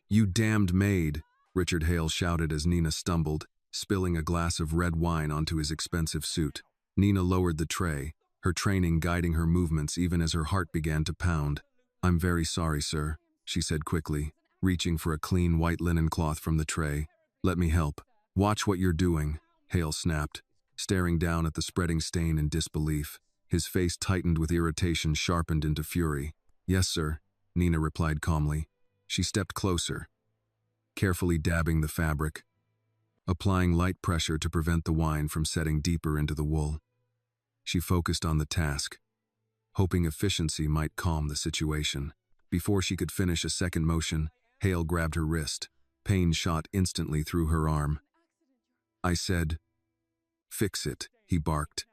"You damned maid," Richard Hale shouted as Nina stumbled, spilling a glass of red wine onto his expensive suit. Nina lowered the tray, her training guiding her movements even as her heart began to pound. "I'm very sorry, sir," she said quickly, reaching for a clean white linen cloth from the tray. "Let me help." "Watch what you're doing," Hale snapped, staring down at the spreading stain in disbelief. His face tightened with irritation sharpened into fury. "Yes, sir," Nina replied calmly. She stepped closer, carefully dabbing the fabric, applying light pressure to prevent the wine from setting deeper into the wool. She focused on the task, hoping efficiency might calm the situation. Before she could finish a second motion, Hale grabbed her wrist. Pain shot instantly through her arm. "I said, fix it," he barked,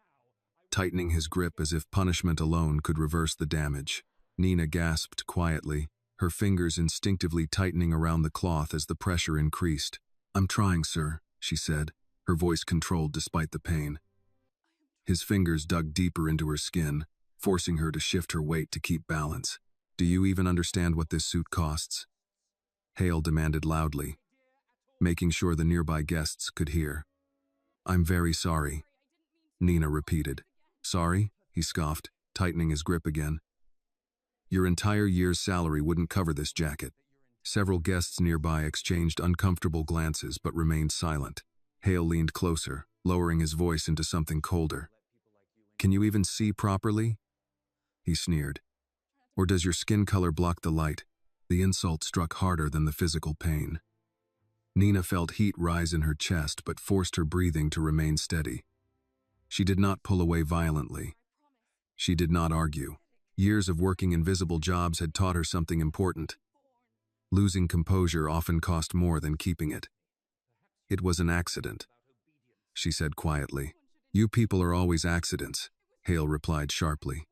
tightening his grip as if punishment alone could reverse the damage. Nina gasped quietly, her fingers instinctively tightening around the cloth as the pressure increased. "I'm trying, sir," she said, her voice controlled despite the pain. His fingers dug deeper into her skin, forcing her to shift her weight to keep balance. "Do you even understand what this suit costs?" Hale demanded loudly, making sure the nearby guests could hear. "I'm very sorry," Nina repeated. "Sorry?" he scoffed, tightening his grip again. "Your entire year's salary wouldn't cover this jacket." Several guests nearby exchanged uncomfortable glances but remained silent. Hale leaned closer, lowering his voice into something colder. "Can you even see properly?" he sneered. "Or does your skin color block the light?" The insult struck harder than the physical pain. Nina felt heat rise in her chest but forced her breathing to remain steady. She did not pull away violently. She did not argue. Years of working invisible jobs had taught her something important. Losing composure often cost more than keeping it. "It was an accident," she said quietly. "You people are always accidents," Hale replied sharply.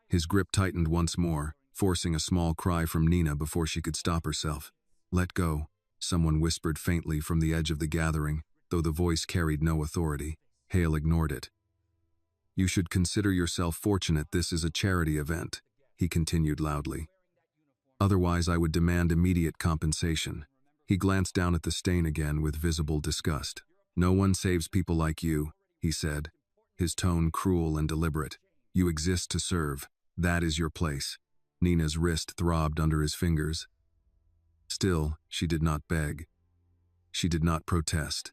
His grip tightened once more, forcing a small cry from Nina before she could stop herself. "Let go," someone whispered faintly from the edge of the gathering, though the voice carried no authority. Hale ignored it. "You should consider yourself fortunate this is a charity event," he continued loudly. "Otherwise I would demand immediate compensation." He glanced down at the stain again with visible disgust. "No one saves people like you," he said, his tone cruel and deliberate. "You exist to serve. That is your place." Nina's wrist throbbed under his fingers. Still, she did not beg. She did not protest.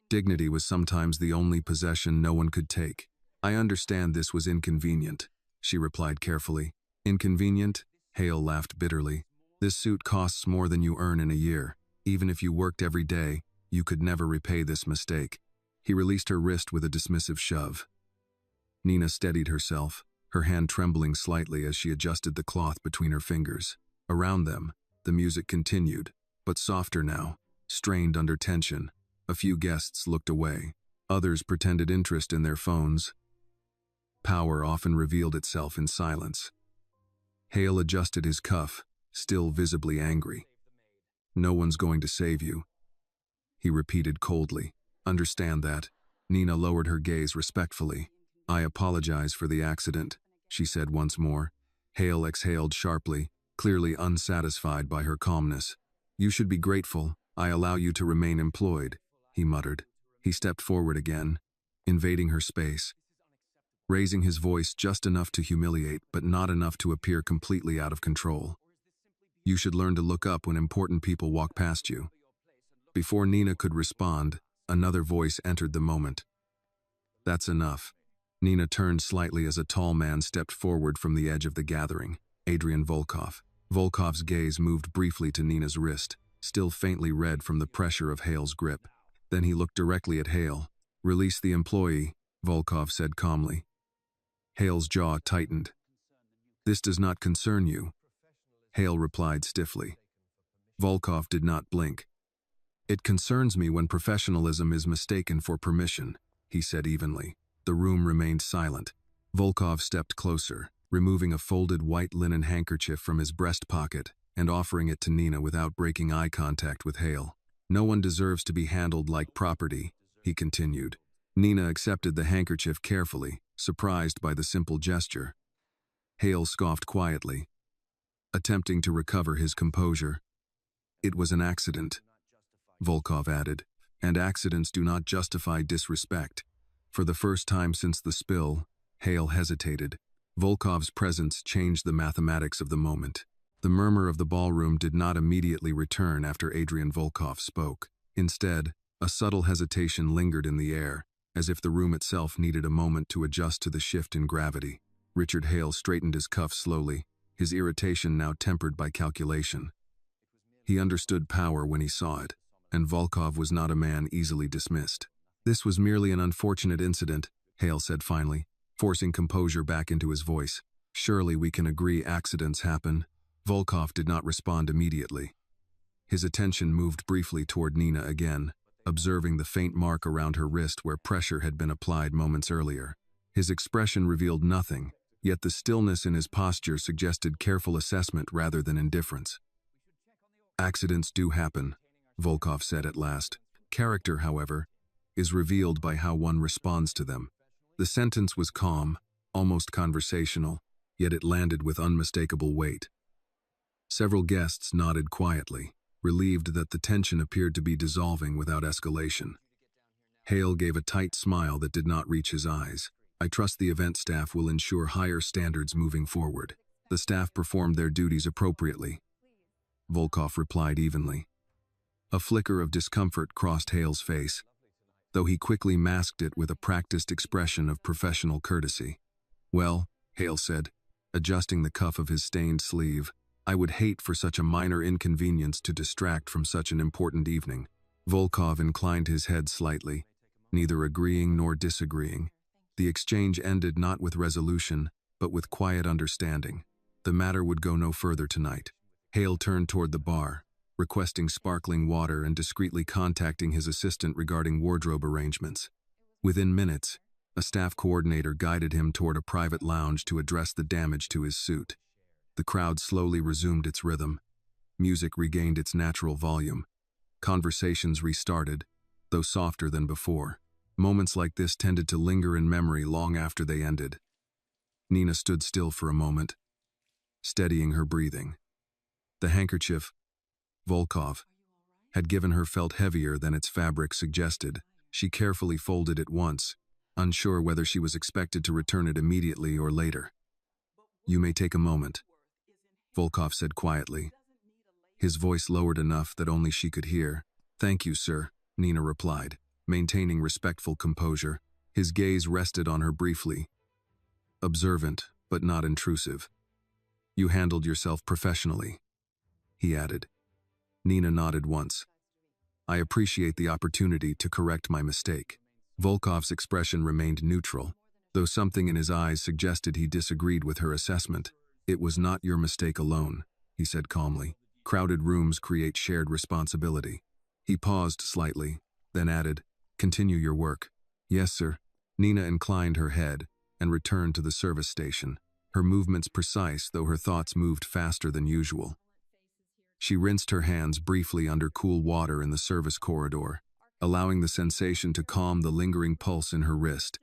Dignity was sometimes the only possession no one could take. "I understand this was inconvenient," she replied carefully. "Inconvenient?" Hale laughed bitterly. "This suit costs more than you earn in a year. Even if you worked every day, you could never repay this mistake." He released her wrist with a dismissive shove. Nina steadied herself, her hand trembling slightly as she adjusted the cloth between her fingers. Around them, the music continued, but softer now, strained under tension. A few guests looked away. Others pretended interest in their phones. Power often revealed itself in silence. Hale adjusted his cuff, still visibly angry. "No one's going to save you," he repeated coldly. "Understand that." Nina lowered her gaze respectfully. "I apologize for the accident," she said once more. Hale exhaled sharply, clearly unsatisfied by her calmness. "You should be grateful. I allow you to remain employed," he muttered. He stepped forward again, invading her space, raising his voice just enough to humiliate but not enough to appear completely out of control. "You should learn to look up when important people walk past you." Before Nina could respond, another voice entered the moment. "That's enough." Nina turned slightly as a tall man stepped forward from the edge of the gathering, Adrian Volkov. Volkov's gaze moved briefly to Nina's wrist, still faintly red from the pressure of Hale's grip. Then he looked directly at Hale. "Release the employee," Volkov said calmly. Hale's jaw tightened. "This does not concern you," Hale replied stiffly. Volkov did not blink. "It concerns me when professionalism is mistaken for permission," he said evenly. The room remained silent. Volkov stepped closer, removing a folded white linen handkerchief from his breast pocket and offering it to Nina without breaking eye contact with Hale. "No one deserves to be handled like property," he continued. Nina accepted the handkerchief carefully, surprised by the simple gesture. Hale scoffed quietly, attempting to recover his composure. "It was an accident," Volkov added, "and accidents do not justify disrespect." For the first time since the spill, Hale hesitated. Volkov's presence changed the mathematics of the moment. The murmur of the ballroom did not immediately return after Adrian Volkov spoke. Instead, a subtle hesitation lingered in the air, as if the room itself needed a moment to adjust to the shift in gravity. Richard Hale straightened his cuff slowly, his irritation now tempered by calculation. He understood power when he saw it, and Volkov was not a man easily dismissed. "This was merely an unfortunate incident," Hale said finally, forcing composure back into his voice. "Surely we can agree accidents happen." Volkov did not respond immediately. His attention moved briefly toward Nina again, observing the faint mark around her wrist where pressure had been applied moments earlier. His expression revealed nothing, yet the stillness in his posture suggested careful assessment rather than indifference. "Accidents do happen," Volkov said at last. "Character, however, is revealed by how one responds to them." The sentence was calm, almost conversational, yet it landed with unmistakable weight. Several guests nodded quietly, relieved that the tension appeared to be dissolving without escalation. Hale gave a tight smile that did not reach his eyes. "I trust the event staff will ensure higher standards moving forward." "The staff performed their duties appropriately," Volkov replied evenly. A flicker of discomfort crossed Hale's face, though he quickly masked it with a practiced expression of professional courtesy. "Well," Hale said, adjusting the cuff of his stained sleeve, "I would hate for such a minor inconvenience to distract from such an important evening." Volkov inclined his head slightly, neither agreeing nor disagreeing. The exchange ended not with resolution, but with quiet understanding. The matter would go no further tonight. Hale turned toward the bar, requesting sparkling water and discreetly contacting his assistant regarding wardrobe arrangements. Within minutes, a staff coordinator guided him toward a private lounge to address the damage to his suit. The crowd slowly resumed its rhythm. Music regained its natural volume. Conversations restarted, though softer than before. Moments like this tended to linger in memory long after they ended. Nina stood still for a moment, steadying her breathing. The handkerchief, Volkov, had given her felt heavier than its fabric suggested. She carefully folded it once, unsure whether she was expected to return it immediately or later. "You may take a moment," Volkov said quietly. His voice lowered enough that only she could hear. "Thank you, sir," Nina replied, maintaining respectful composure. His gaze rested on her briefly, observant but not intrusive. "You handled yourself professionally," he added. Nina nodded once. "I appreciate the opportunity to correct my mistake." Volkov's expression remained neutral, though something in his eyes suggested he disagreed with her assessment. "It was not your mistake alone," he said calmly. "Crowded rooms create shared responsibility." He paused slightly, then added, "Continue your work." "Yes, sir." Nina inclined her head and returned to the service station, her movements precise though her thoughts moved faster than usual. She rinsed her hands briefly under cool water in the service corridor, allowing the sensation to calm the lingering pulse in her wrist.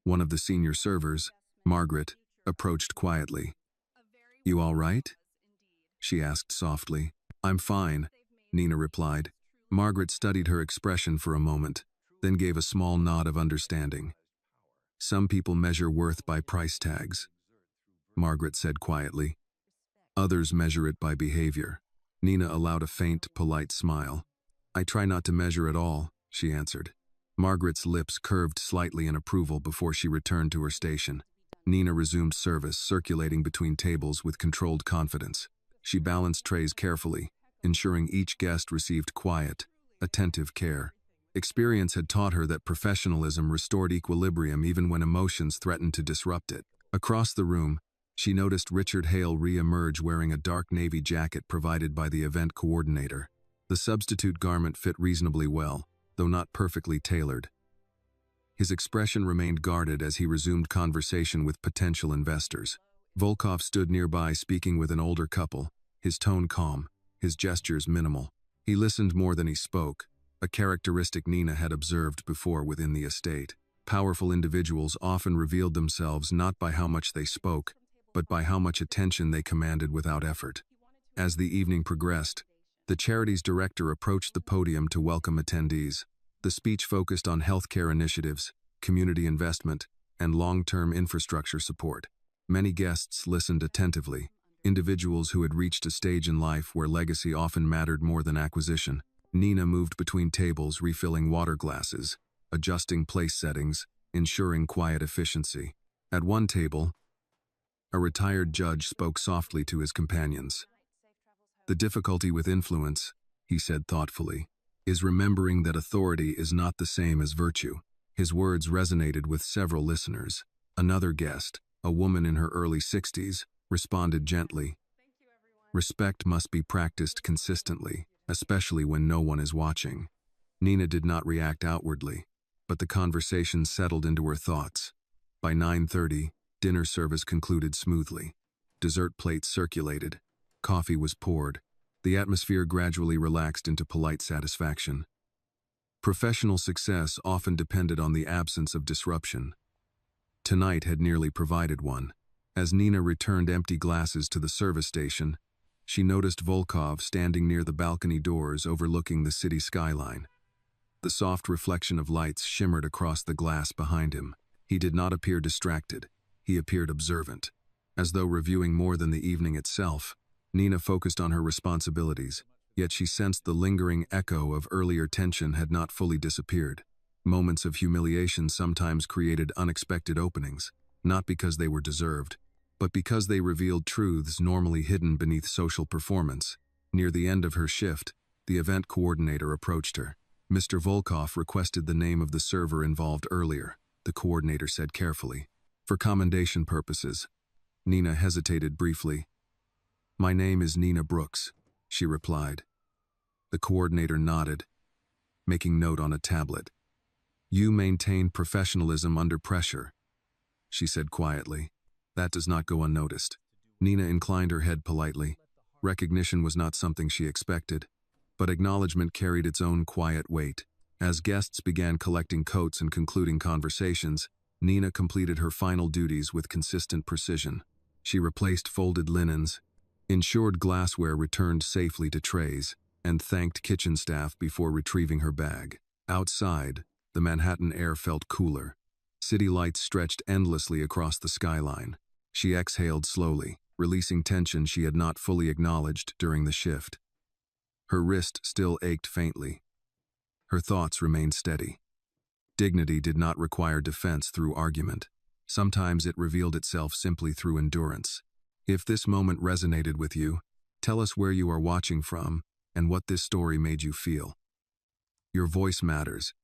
One of the senior servers, Margaret, approached quietly. "You all right?" she asked softly. "I'm fine," Nina replied. Margaret studied her expression for a moment, then gave a small nod of understanding. "Some people measure worth by price tags," Margaret said quietly. "Others measure it by behavior." Nina allowed a faint, polite smile. "I try not to measure at all," she answered. Margaret's lips curved slightly in approval before she returned to her station. Nina resumed service, circulating between tables with controlled confidence. She balanced trays carefully, ensuring each guest received quiet, attentive care. Experience had taught her that professionalism restored equilibrium even when emotions threatened to disrupt it. Across the room, she noticed Richard Hale re-emerge wearing a dark navy jacket provided by the event coordinator. The substitute garment fit reasonably well, though not perfectly tailored. His expression remained guarded as he resumed conversation with potential investors. Volkov stood nearby speaking with an older couple, his tone calm, his gestures minimal. He listened more than he spoke, a characteristic Nina had observed before within the estate. Powerful individuals often revealed themselves not by how much they spoke, but by how much attention they commanded without effort. As the evening progressed, The charity's director approached the podium to welcome attendees. The speech focused on healthcare initiatives, community investment, and long-term infrastructure support. Many guests listened attentively, individuals who had reached a stage in life where legacy often mattered more than acquisition. Nina moved between tables, refilling water glasses, adjusting place settings, ensuring quiet efficiency. At one table, a retired judge spoke softly to his companions. "The difficulty with influence," he said thoughtfully, "is remembering that authority is not the same as virtue." His words resonated with several listeners. Another guest, a woman in her early 60s, responded gently. "Respect must be practiced consistently, especially when no one is watching." Nina did not react outwardly, but the conversation settled into her thoughts. By 9:30, dinner service concluded smoothly. Dessert plates circulated. Coffee was poured. The atmosphere gradually relaxed into polite satisfaction. Professional success often depended on the absence of disruption. Tonight had nearly provided one. As Nina returned empty glasses to the service station, she noticed Volkov standing near the balcony doors overlooking the city skyline. The soft reflection of lights shimmered across the glass behind him. He did not appear distracted. He appeared observant. As though reviewing more than the evening itself, Nina focused on her responsibilities, yet she sensed the lingering echo of earlier tension had not fully disappeared. Moments of humiliation sometimes created unexpected openings, not because they were deserved, but because they revealed truths normally hidden beneath social performance. Near the end of her shift, the event coordinator approached her. "Mr. Volkov requested the name of the server involved earlier," the coordinator said carefully. "For commendation purposes." Nina hesitated briefly. "My name is Nina Brooks," she replied. The coordinator nodded, making note on a tablet. "You maintain professionalism under pressure," she said quietly. "That does not go unnoticed." Nina inclined her head politely. Recognition was not something she expected, but acknowledgement carried its own quiet weight. As guests began collecting coats and concluding conversations, Nina completed her final duties with consistent precision. She replaced folded linens, ensured glassware returned safely to trays, and thanked kitchen staff before retrieving her bag. Outside, the Manhattan air felt cooler. City lights stretched endlessly across the skyline. She exhaled slowly, releasing tension she had not fully acknowledged during the shift. Her wrist still ached faintly. Her thoughts remained steady. Dignity did not require defense through argument. Sometimes it revealed itself simply through endurance. If this moment resonated with you, tell us where you are watching from and what this story made you feel. Your voice matters,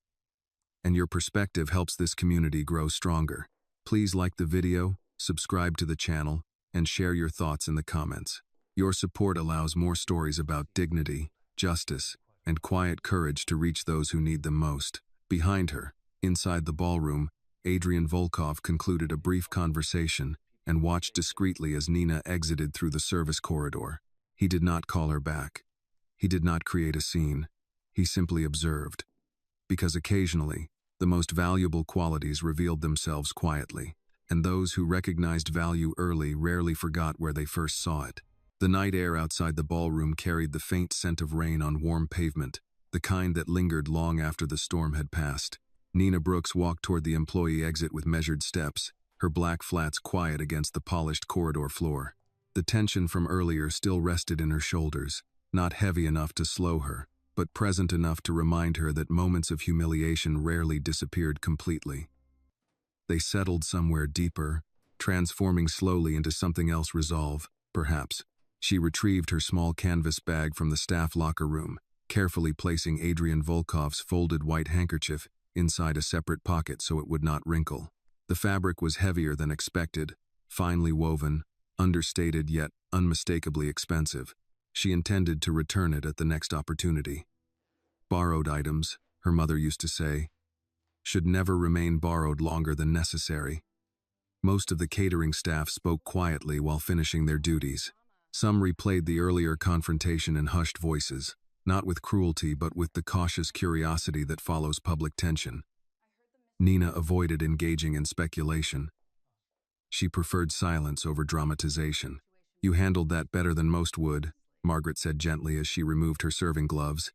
and your perspective helps this community grow stronger. Please like the video, subscribe to the channel, and share your thoughts in the comments. Your support allows more stories about dignity, justice, and quiet courage to reach those who need them most. Behind her, inside the ballroom, Adrian Volkov concluded a brief conversation and watched discreetly as Nina exited through the service corridor. He did not call her back. He did not create a scene. He simply observed. Because occasionally, the most valuable qualities revealed themselves quietly, and those who recognized value early rarely forgot where they first saw it. The night air outside the ballroom carried the faint scent of rain on warm pavement, the kind that lingered long after the storm had passed. Nina Brooks walked toward the employee exit with measured steps, her black flats quiet against the polished corridor floor. The tension from earlier still rested in her shoulders, not heavy enough to slow her, but present enough to remind her that moments of humiliation rarely disappeared completely. They settled somewhere deeper, transforming slowly into something else resolve, perhaps. She retrieved her small canvas bag from the staff locker room, carefully placing Adrian Volkov's folded white handkerchief inside a separate pocket so it would not wrinkle. The fabric was heavier than expected, finely woven, understated yet unmistakably expensive. She intended to return it at the next opportunity. Borrowed items, her mother used to say, should never remain borrowed longer than necessary. Most of the catering staff spoke quietly while finishing their duties. Some replayed the earlier confrontation in hushed voices, not with cruelty but with the cautious curiosity that follows public tension. Nina avoided engaging in speculation. She preferred silence over dramatization. "You handled that better than most would," Margaret said gently as she removed her serving gloves.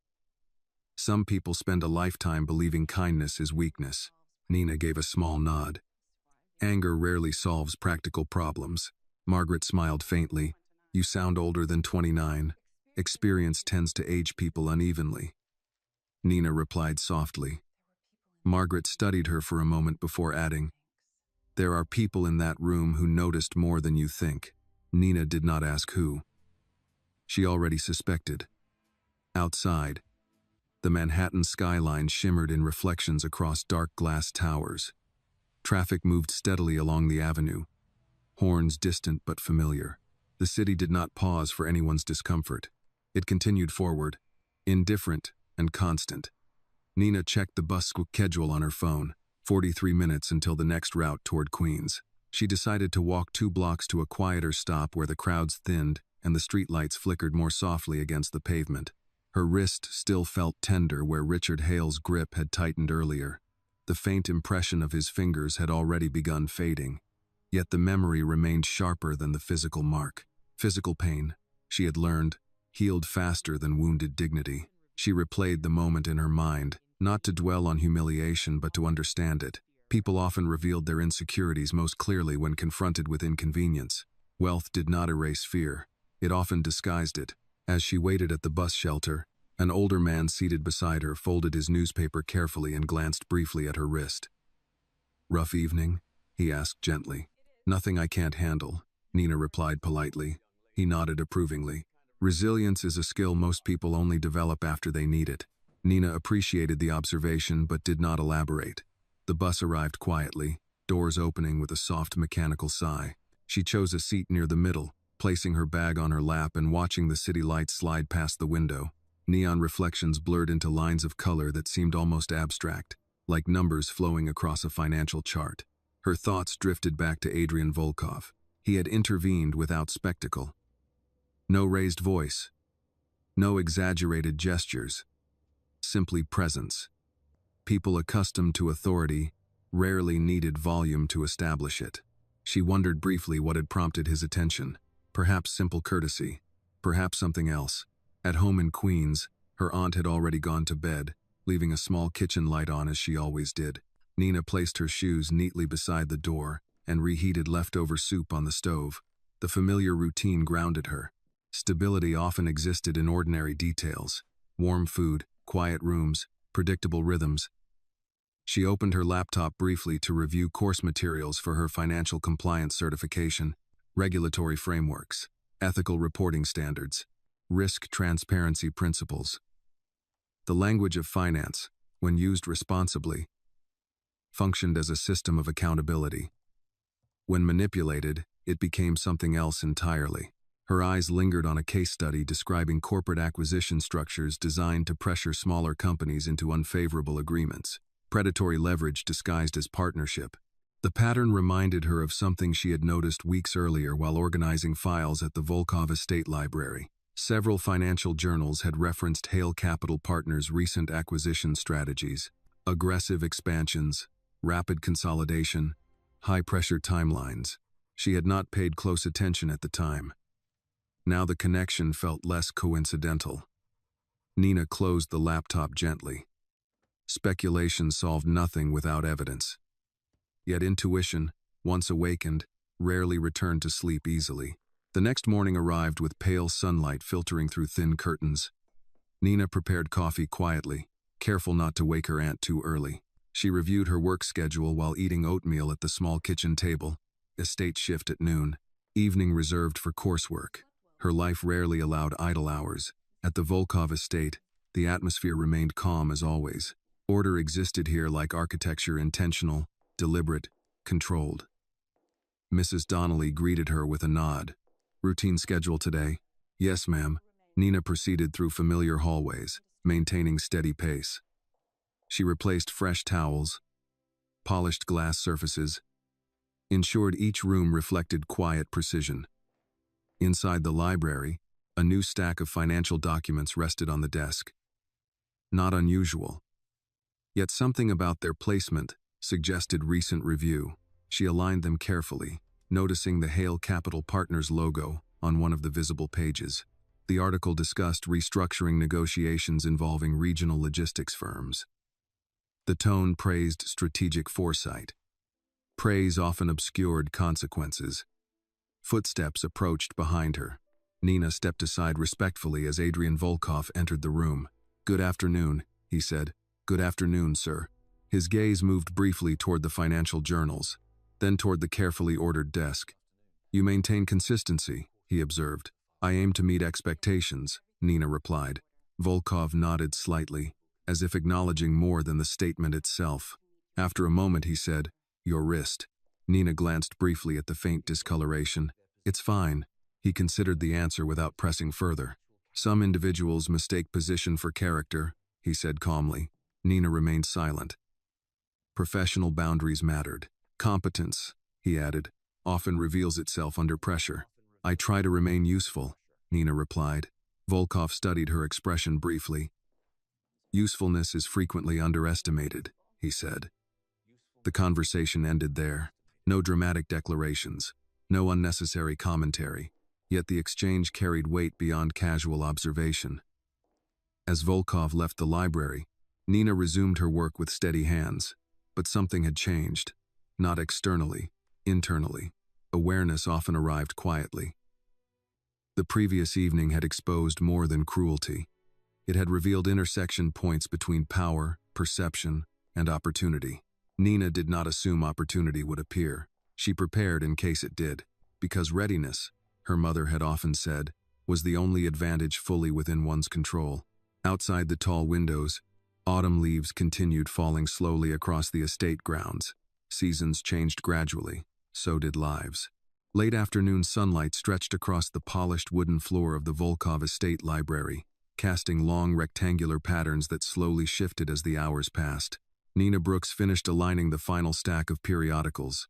Some people spend a lifetime believing kindness is weakness. Nina gave a small nod. Anger rarely solves practical problems. Margaret smiled faintly. You sound older than 29. Experience tends to age people unevenly. Nina replied softly. Margaret studied her for a moment before adding, There are people in that room who noticed more than you think. Nina did not ask who. She already suspected. Outside, the Manhattan skyline shimmered in reflections across dark glass towers. Traffic moved steadily along the avenue, horns distant but familiar. The city did not pause for anyone's discomfort. It continued forward, indifferent and constant. Nina checked the bus schedule on her phone, 43 minutes until the next route toward Queens. She decided to walk 2 blocks to a quieter stop where the crowds thinned and the streetlights flickered more softly against the pavement. Her wrist still felt tender where Richard Hale's grip had tightened earlier. The faint impression of his fingers had already begun fading, yet the memory remained sharper than the physical mark. Physical pain, she had learned, healed faster than wounded dignity. She replayed the moment in her mind, not to dwell on humiliation but to understand it. People often revealed their insecurities most clearly when confronted with inconvenience. Wealth did not erase fear. It often disguised it. As she waited at the bus shelter, an older man seated beside her folded his newspaper carefully and glanced briefly at her wrist. Rough evening? He asked gently. Nothing I can't handle, Nina replied politely. He nodded approvingly. Resilience is a skill most people only develop after they need it. Nina appreciated the observation but did not elaborate. The bus arrived quietly, doors opening with a soft mechanical sigh. She chose a seat near the middle, placing her bag on her lap and watching the city lights slide past the window. Neon reflections blurred into lines of color that seemed almost abstract, like numbers flowing across a financial chart. Her thoughts drifted back to Adrian Volkov. He had intervened without spectacle. No raised voice. No exaggerated gestures. Simply presence. People accustomed to authority rarely needed volume to establish it. She wondered briefly what had prompted his attention. Perhaps simple courtesy. Perhaps something else. At home in Queens, her aunt had already gone to bed, leaving a small kitchen light on as she always did. Nina placed her shoes neatly beside the door and reheated leftover soup on the stove. The familiar routine grounded her. Stability often existed in ordinary details. Warm food, quiet rooms, predictable rhythms. She opened her laptop briefly to review course materials for her financial compliance certification, regulatory frameworks, ethical reporting standards, risk transparency principles. The language of finance, when used responsibly, functioned as a system of accountability. When manipulated, it became something else entirely. Her eyes lingered on a case study describing corporate acquisition structures designed to pressure smaller companies into unfavorable agreements. Predatory leverage disguised as partnership. The pattern reminded her of something she had noticed weeks earlier while organizing files at the Volkov Estate Library. Several financial journals had referenced Hale Capital Partners' recent acquisition strategies: aggressive expansions, rapid consolidation, high-pressure timelines. She had not paid close attention at the time. Now the connection felt less coincidental. Nina closed the laptop gently. Speculation solved nothing without evidence. Yet intuition, once awakened, rarely returned to sleep easily. The next morning arrived with pale sunlight filtering through thin curtains. Nina prepared coffee quietly, careful not to wake her aunt too early. She reviewed her work schedule while eating oatmeal at the small kitchen table. Estate shift at noon. Evening reserved for coursework. Her life rarely allowed idle hours. At the Volkov estate, the atmosphere remained calm as always. Order existed here like architecture, intentional, deliberate, controlled. Mrs. Donnelly greeted her with a nod. Routine schedule today? Yes, ma'am. Nina proceeded through familiar hallways, maintaining steady pace. She replaced fresh towels, polished glass surfaces, ensured each room reflected quiet precision. Inside the library, a new stack of financial documents rested on the desk. Not unusual. Yet something about their placement suggested recent review. She aligned them carefully, noticing the Hale Capital Partners logo on one of the visible pages. The article discussed restructuring negotiations involving regional logistics firms. The tone praised strategic foresight. Praise often obscured consequences. Footsteps approached behind her. Nina stepped aside respectfully as Adrian Volkov entered the room. "Good afternoon," he said. "Good afternoon, sir." His gaze moved briefly toward the financial journals, then toward the carefully ordered desk. "You maintain consistency," he observed. "I aim to meet expectations," Nina replied. Volkov nodded slightly, as if acknowledging more than the statement itself. After a moment he said, "Your wrist." Nina glanced briefly at the faint discoloration. "It's fine." He considered the answer without pressing further. "Some individuals mistake position for character," he said calmly. Nina remained silent. Professional boundaries mattered. "Competence," he added, "often reveals itself under pressure." "I try to remain useful," Nina replied. Volkov studied her expression briefly. "Usefulness is frequently underestimated," he said. The conversation ended there. No dramatic declarations, no unnecessary commentary, yet the exchange carried weight beyond casual observation. As Volkov left the library, Nina resumed her work with steady hands, but something had changed. Not externally, internally. Awareness often arrived quietly. The previous evening had exposed more than cruelty. It had revealed intersection points between power, perception, and opportunity. Nina did not assume opportunity would appear. She prepared in case it did, because readiness, her mother had often said, was the only advantage fully within one's control. Outside the tall windows, autumn leaves continued falling slowly across the estate grounds. Seasons changed gradually, so did lives. Late afternoon sunlight stretched across the polished wooden floor of the Volkov estate library, casting long rectangular patterns that slowly shifted as the hours passed. Nina Brooks finished aligning the final stack of periodicals,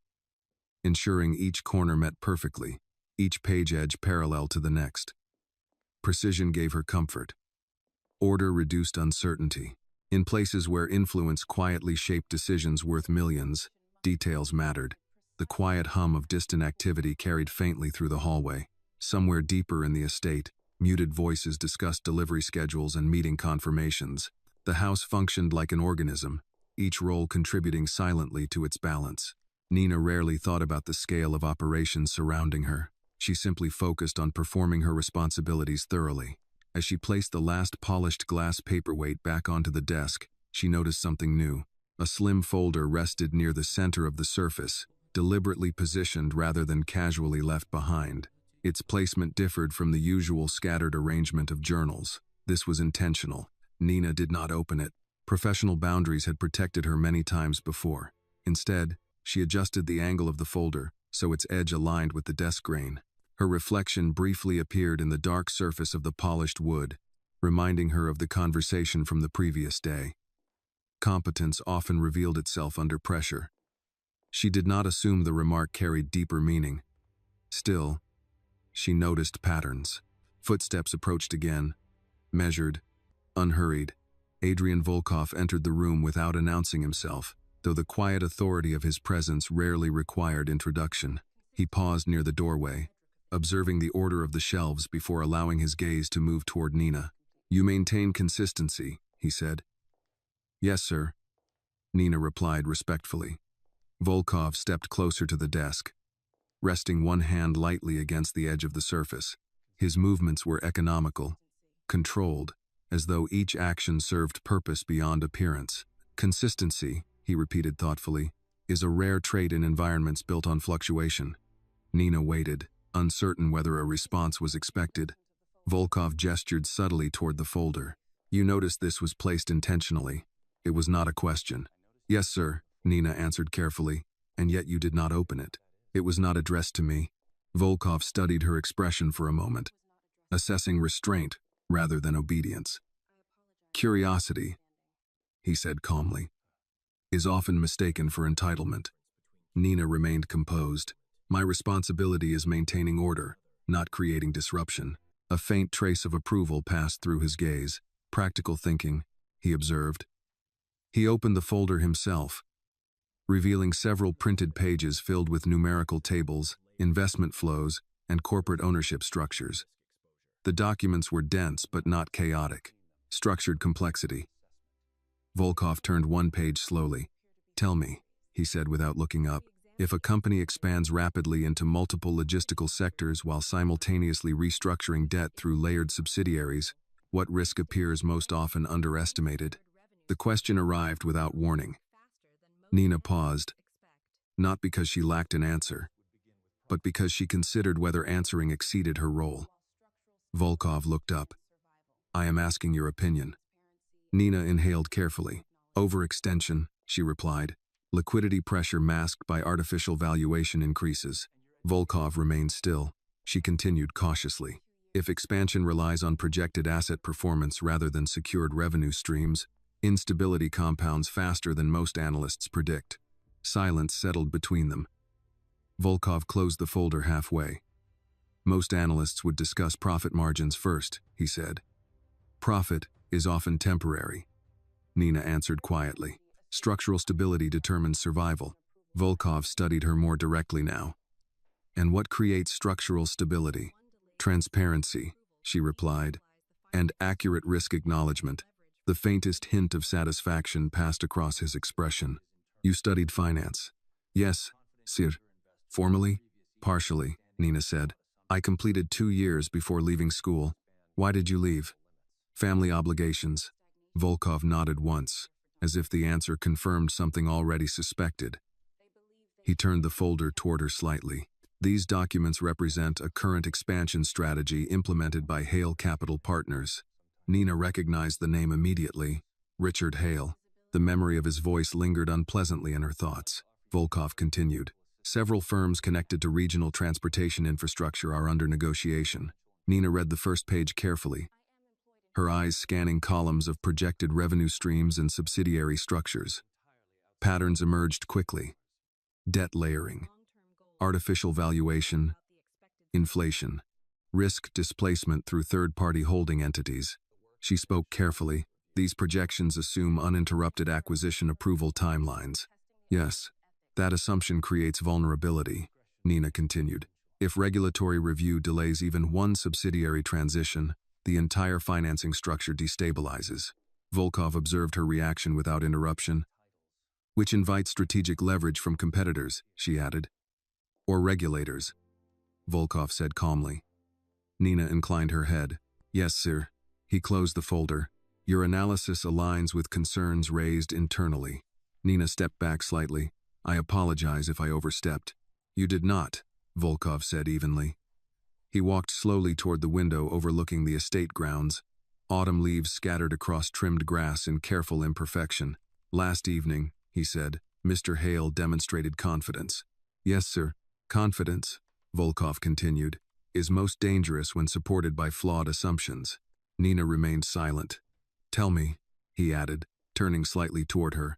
ensuring each corner met perfectly, each page edge parallel to the next. Precision gave her comfort. Order reduced uncertainty. In places where influence quietly shaped decisions worth millions, details mattered. The quiet hum of distant activity carried faintly through the hallway. Somewhere deeper in the estate, muted voices discussed delivery schedules and meeting confirmations. The house functioned like an organism, each role contributing silently to its balance. Nina rarely thought about the scale of operations surrounding her. She simply focused on performing her responsibilities thoroughly. As she placed the last polished glass paperweight back onto the desk, she noticed something new. A slim folder rested near the center of the surface, deliberately positioned rather than casually left behind. Its placement differed from the usual scattered arrangement of journals. This was intentional. Nina did not open it. Professional boundaries had protected her many times before. Instead, she adjusted the angle of the folder so its edge aligned with the desk grain. Her reflection briefly appeared in the dark surface of the polished wood, reminding her of the conversation from the previous day. Competence often revealed itself under pressure. She did not assume the remark carried deeper meaning. Still, she noticed patterns. Footsteps approached again, measured, unhurried. Adrian Volkov entered the room without announcing himself, though the quiet authority of his presence rarely required introduction. He paused near the doorway, observing the order of the shelves before allowing his gaze to move toward Nina. "You maintain consistency," he said. "Yes, sir," Nina replied respectfully. Volkov stepped closer to the desk, resting one hand lightly against the edge of the surface. His movements were economical, controlled, as though each action served purpose beyond appearance. "Consistency," he repeated thoughtfully, "is a rare trait in environments built on fluctuation." Nina waited, uncertain whether a response was expected. Volkov gestured subtly toward the folder. "You noticed this was placed intentionally. It was not a question." "Yes, sir," Nina answered carefully, "and yet you did not open it." "It was not addressed to me." Volkov studied her expression for a moment, assessing restraint rather than obedience. "Curiosity," he said calmly, "is often mistaken for entitlement." Nina remained composed. "My responsibility is maintaining order, not creating disruption." A faint trace of approval passed through his gaze. "Practical thinking," he observed. He opened the folder himself, revealing several printed pages filled with numerical tables, investment flows, and corporate ownership structures. The documents were dense but not chaotic. Structured complexity. Volkov turned one page slowly. "Tell me," he said without looking up, "if a company expands rapidly into multiple logistical sectors while simultaneously restructuring debt through layered subsidiaries, what risk appears most often underestimated?" The question arrived without warning. Nina paused, not because she lacked an answer, but because she considered whether answering exceeded her role. Volkov looked up. "I am asking your opinion." Nina inhaled carefully. "Overextension," she replied. "Liquidity pressure masked by artificial valuation increases." Volkov remained still. She continued cautiously. "If expansion relies on projected asset performance rather than secured revenue streams, instability compounds faster than most analysts predict." Silence settled between them. Volkov closed the folder halfway. "Most analysts would discuss profit margins first," he said. "Profit is often temporary," Nina answered quietly. "Structural stability determines survival." Volkov studied her more directly now. "And what creates structural stability?" "Transparency," she replied, "and accurate risk acknowledgement." The faintest hint of satisfaction passed across his expression. "You studied finance?" "Yes, sir." "Formally?" "Partially," Nina said. "I completed 2 years before leaving school." "Why did you leave?" "Family obligations." Volkov nodded once, as if the answer confirmed something already suspected. He turned the folder toward her slightly. "These documents represent a current expansion strategy implemented by Hale Capital Partners." Nina recognized the name immediately. Richard Hale. The memory of his voice lingered unpleasantly in her thoughts. Volkov continued. "Several firms connected to regional transportation infrastructure are under negotiation." Nina read the first page carefully, her eyes scanning columns of projected revenue streams and subsidiary structures. Patterns emerged quickly. Debt layering, artificial valuation, inflation, risk displacement through third-party holding entities. She spoke carefully. "These projections assume uninterrupted acquisition approval timelines." "Yes, that assumption creates vulnerability," Nina continued. "If regulatory review delays even one subsidiary transition, the entire financing structure destabilizes." Volkov observed her reaction without interruption. "Which invites strategic leverage from competitors," she added. "Or regulators," Volkov said calmly. Nina inclined her head. "Yes, sir." He closed the folder. "Your analysis aligns with concerns raised internally." Nina stepped back slightly. "I apologize if I overstepped." "You did not," Volkov said evenly. He walked slowly toward the window overlooking the estate grounds. Autumn leaves scattered across trimmed grass in careful imperfection. "Last evening," he said, "Mr. Hale demonstrated confidence." "Yes, sir. Confidence," Volkov continued, "is most dangerous when supported by flawed assumptions." Nina remained silent. "Tell me," he added, turning slightly toward her,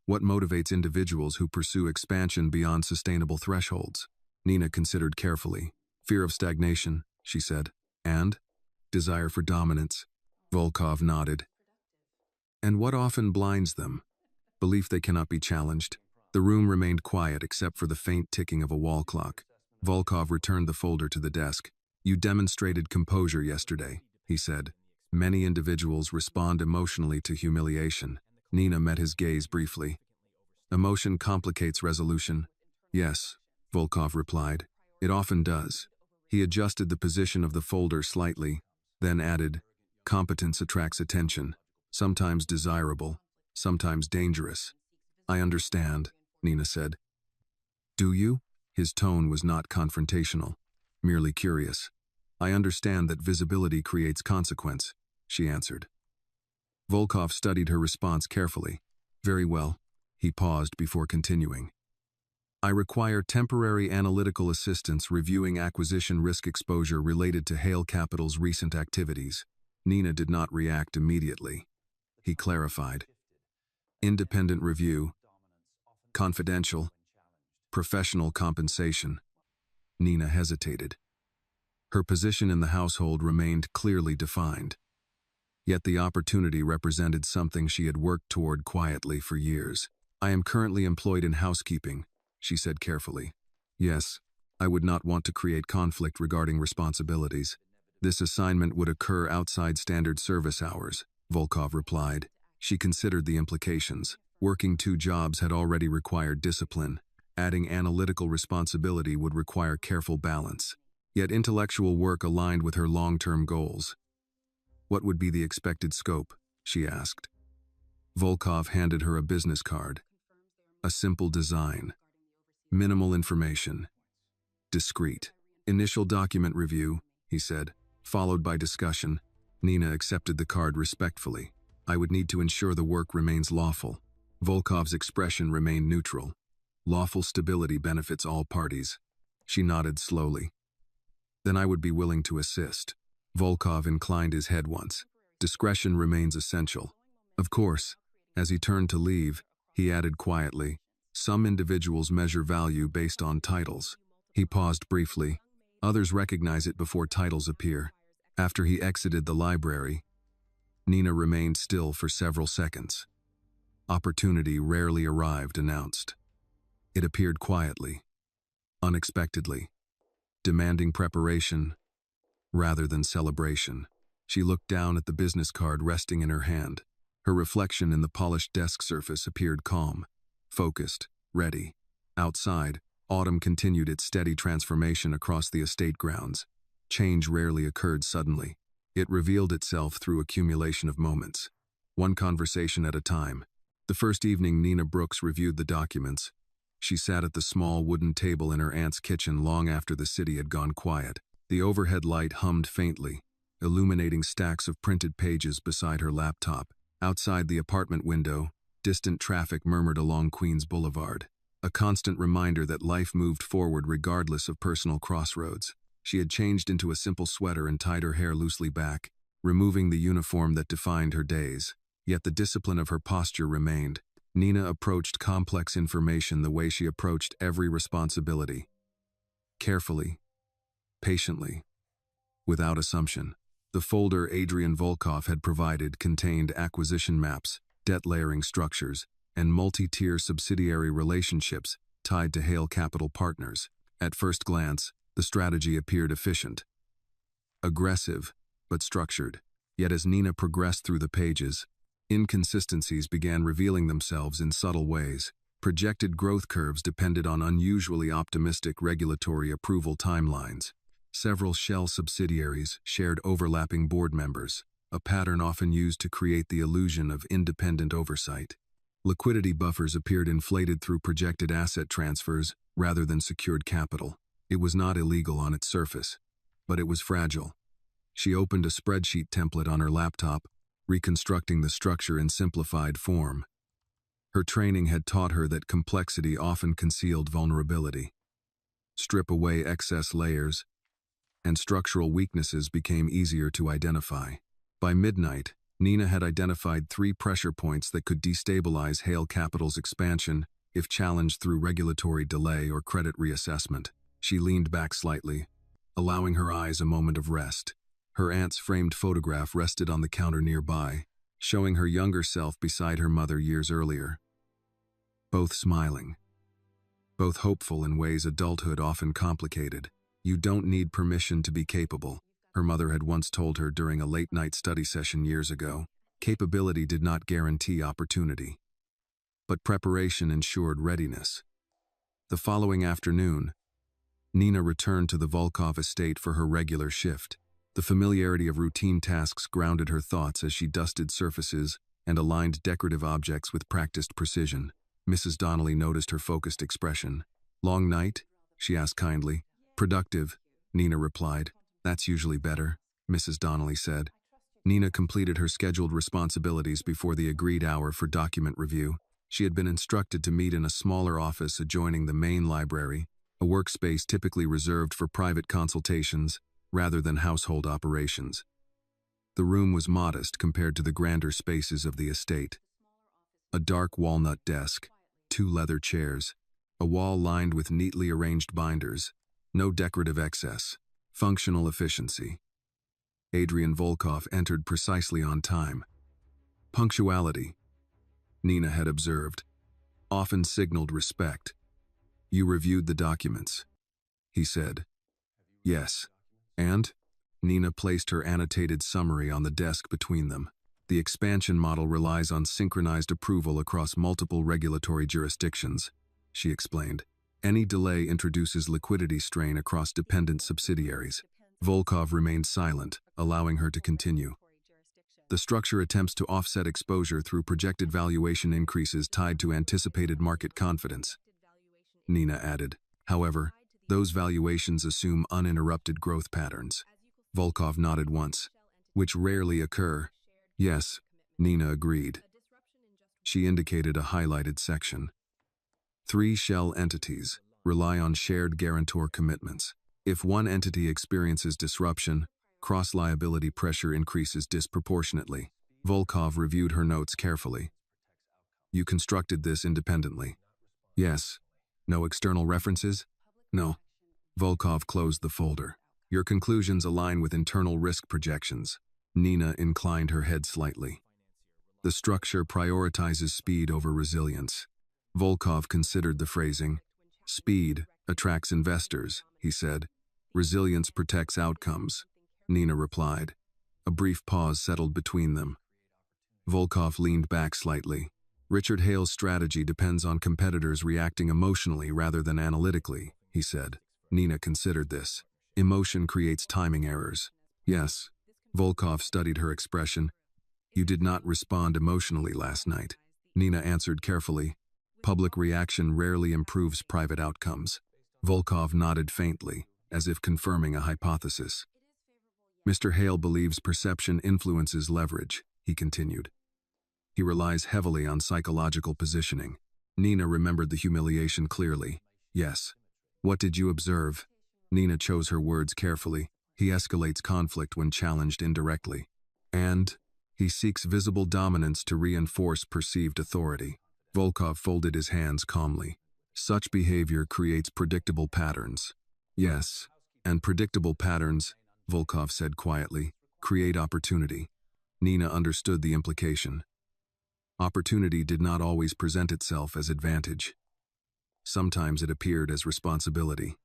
"what motivates individuals who pursue expansion beyond sustainable thresholds?" Nina considered carefully. "Fear of stagnation," she said. "And?" "Desire for dominance." Volkov nodded. "And what often blinds them?" "Belief they cannot be challenged." The room remained quiet except for the faint ticking of a wall clock. Volkov returned the folder to the desk. "You demonstrated composure yesterday," he said. "Many individuals respond emotionally to humiliation." Nina met his gaze briefly. "Emotion complicates resolution." "Yes," Volkov replied. "It often does." He adjusted the position of the folder slightly, then added, "Competence attracts attention, sometimes desirable, sometimes dangerous." "I understand," Nina said. "Do you?" His tone was not confrontational, merely curious. "I understand that visibility creates consequence," she answered. Volkov studied her response carefully. "Very well." He paused before continuing. "I require temporary analytical assistance reviewing acquisition risk exposure related to Hale Capital's recent activities." Nina did not react immediately. He clarified. "Independent review. Confidential. Professional compensation." Nina hesitated. Her position in the household remained clearly defined. Yet the opportunity represented something she had worked toward quietly for years. "I am currently employed in housekeeping," she said carefully. "Yes, I would not want to create conflict regarding responsibilities." This assignment would occur outside standard service hours, Volkov replied. She considered the implications. Working 2 jobs had already required discipline. Adding analytical responsibility would require careful balance. Yet intellectual work aligned with her long-term goals. What would be the expected scope? She asked. Volkov handed her a business card. A simple design. Minimal information. Discreet. Initial document review, he said, followed by discussion. Nina accepted the card respectfully. I would need to ensure the work remains lawful. Volkov's expression remained neutral. Lawful stability benefits all parties. She nodded slowly. Then I would be willing to assist. Volkov inclined his head once. Discretion remains essential. Of course. As he turned to leave, he added quietly, some individuals measure value based on titles. He paused briefly. Others recognize it before titles appear. After he exited the library, Nina remained still for several seconds. Opportunity rarely arrived, announced. It appeared quietly, unexpectedly, demanding preparation rather than celebration. She looked down at the business card resting in her hand. Her reflection in the polished desk surface appeared calm, focused, ready. Outside, autumn continued its steady transformation across the estate grounds. Change rarely occurred suddenly. It revealed itself through accumulation of moments, one conversation at a time. The first evening Nina Brooks reviewed the documents. She sat at the small wooden table in her aunt's kitchen long after the city had gone quiet. The overhead light hummed faintly, illuminating stacks of printed pages beside her laptop. Outside the apartment window, distant traffic murmured along Queens Boulevard, a constant reminder that life moved forward regardless of personal crossroads. She had changed into a simple sweater and tied her hair loosely back, removing the uniform that defined her days. Yet the discipline of her posture remained. Nina approached complex information the way she approached every responsibility. Carefully, patiently, without assumption. The folder Adrian Volkov had provided contained acquisition maps, debt layering structures, and multi-tier subsidiary relationships tied to Hale Capital Partners. At first glance, the strategy appeared efficient, aggressive, but structured. Yet as Nina progressed through the pages, inconsistencies began revealing themselves in subtle ways. Projected growth curves depended on unusually optimistic regulatory approval timelines. Several shell subsidiaries shared overlapping board members, a pattern often used to create the illusion of independent oversight. Liquidity buffers appeared inflated through projected asset transfers rather than secured capital. It was not illegal on its surface, but it was fragile. She opened a spreadsheet template on her laptop, reconstructing the structure in simplified form. Her training had taught her that complexity often concealed vulnerability. Strip away excess layers, and structural weaknesses became easier to identify. By midnight, Nina had identified 3 pressure points that could destabilize Hale Capital's expansion if challenged through regulatory delay or credit reassessment. She leaned back slightly, allowing her eyes a moment of rest. Her aunt's framed photograph rested on the counter nearby, showing her younger self beside her mother years earlier. Both smiling. Both hopeful in ways adulthood often complicated. You don't need permission to be capable, her mother had once told her during a late-night study session years ago. Capability did not guarantee opportunity, but preparation ensured readiness. The following afternoon, Nina returned to the Volkov estate for her regular shift. The familiarity of routine tasks grounded her thoughts as she dusted surfaces and aligned decorative objects with practiced precision. Mrs. Donnelly noticed her focused expression. "Long night?" she asked kindly. "Productive," Nina replied. "That's usually better," Mrs. Donnelly said. Nina completed her scheduled responsibilities before the agreed hour for document review. She had been instructed to meet in a smaller office adjoining the main library, a workspace typically reserved for private consultations rather than household operations. The room was modest compared to the grander spaces of the estate. A dark walnut desk, 2 leather chairs, a wall lined with neatly arranged binders, no decorative excess, functional efficiency. Adrian Volkov entered precisely on time. Punctuality, Nina had observed, often signaled respect. "You reviewed the documents," he said. "Yes. And?" Nina placed her annotated summary on the desk between them. The expansion model relies on synchronized approval across multiple regulatory jurisdictions, she explained. Any delay introduces liquidity strain across dependent subsidiaries. Volkov remained silent, allowing her to continue. The structure attempts to offset exposure through projected valuation increases tied to anticipated market confidence, Nina added. However, those valuations assume uninterrupted growth patterns. Volkov nodded once. Which rarely occur. Yes, Nina agreed. She indicated a highlighted section. 3 shell entities rely on shared guarantor commitments. If one entity experiences disruption, cross-liability pressure increases disproportionately. Volkov reviewed her notes carefully. You constructed this independently? Yes. No external references? No. Volkov closed the folder. Your conclusions align with internal risk projections. Nina inclined her head slightly. The structure prioritizes speed over resilience. Volkov considered the phrasing. Speed attracts investors, he said. Resilience protects outcomes, Nina replied. A brief pause settled between them. Volkov leaned back slightly. Richard Hale's strategy depends on competitors reacting emotionally rather than analytically, he said. Nina considered this. Emotion creates timing errors. Yes. Volkov studied her expression. You did not respond emotionally last night. Nina answered carefully. Public reaction rarely improves private outcomes. Volkov nodded faintly, as if confirming a hypothesis. Mr. Hale believes perception influences leverage, he continued. He relies heavily on psychological positioning. Nina remembered the humiliation clearly. Yes. What did you observe? Nina chose her words carefully. He escalates conflict when challenged indirectly. And he seeks visible dominance to reinforce perceived authority. Volkov folded his hands calmly. Such behavior creates predictable patterns. Yes, and predictable patterns, Volkov said quietly, create opportunity. Nina understood the implication. Opportunity did not always present itself as advantage. Sometimes it appeared as responsibility.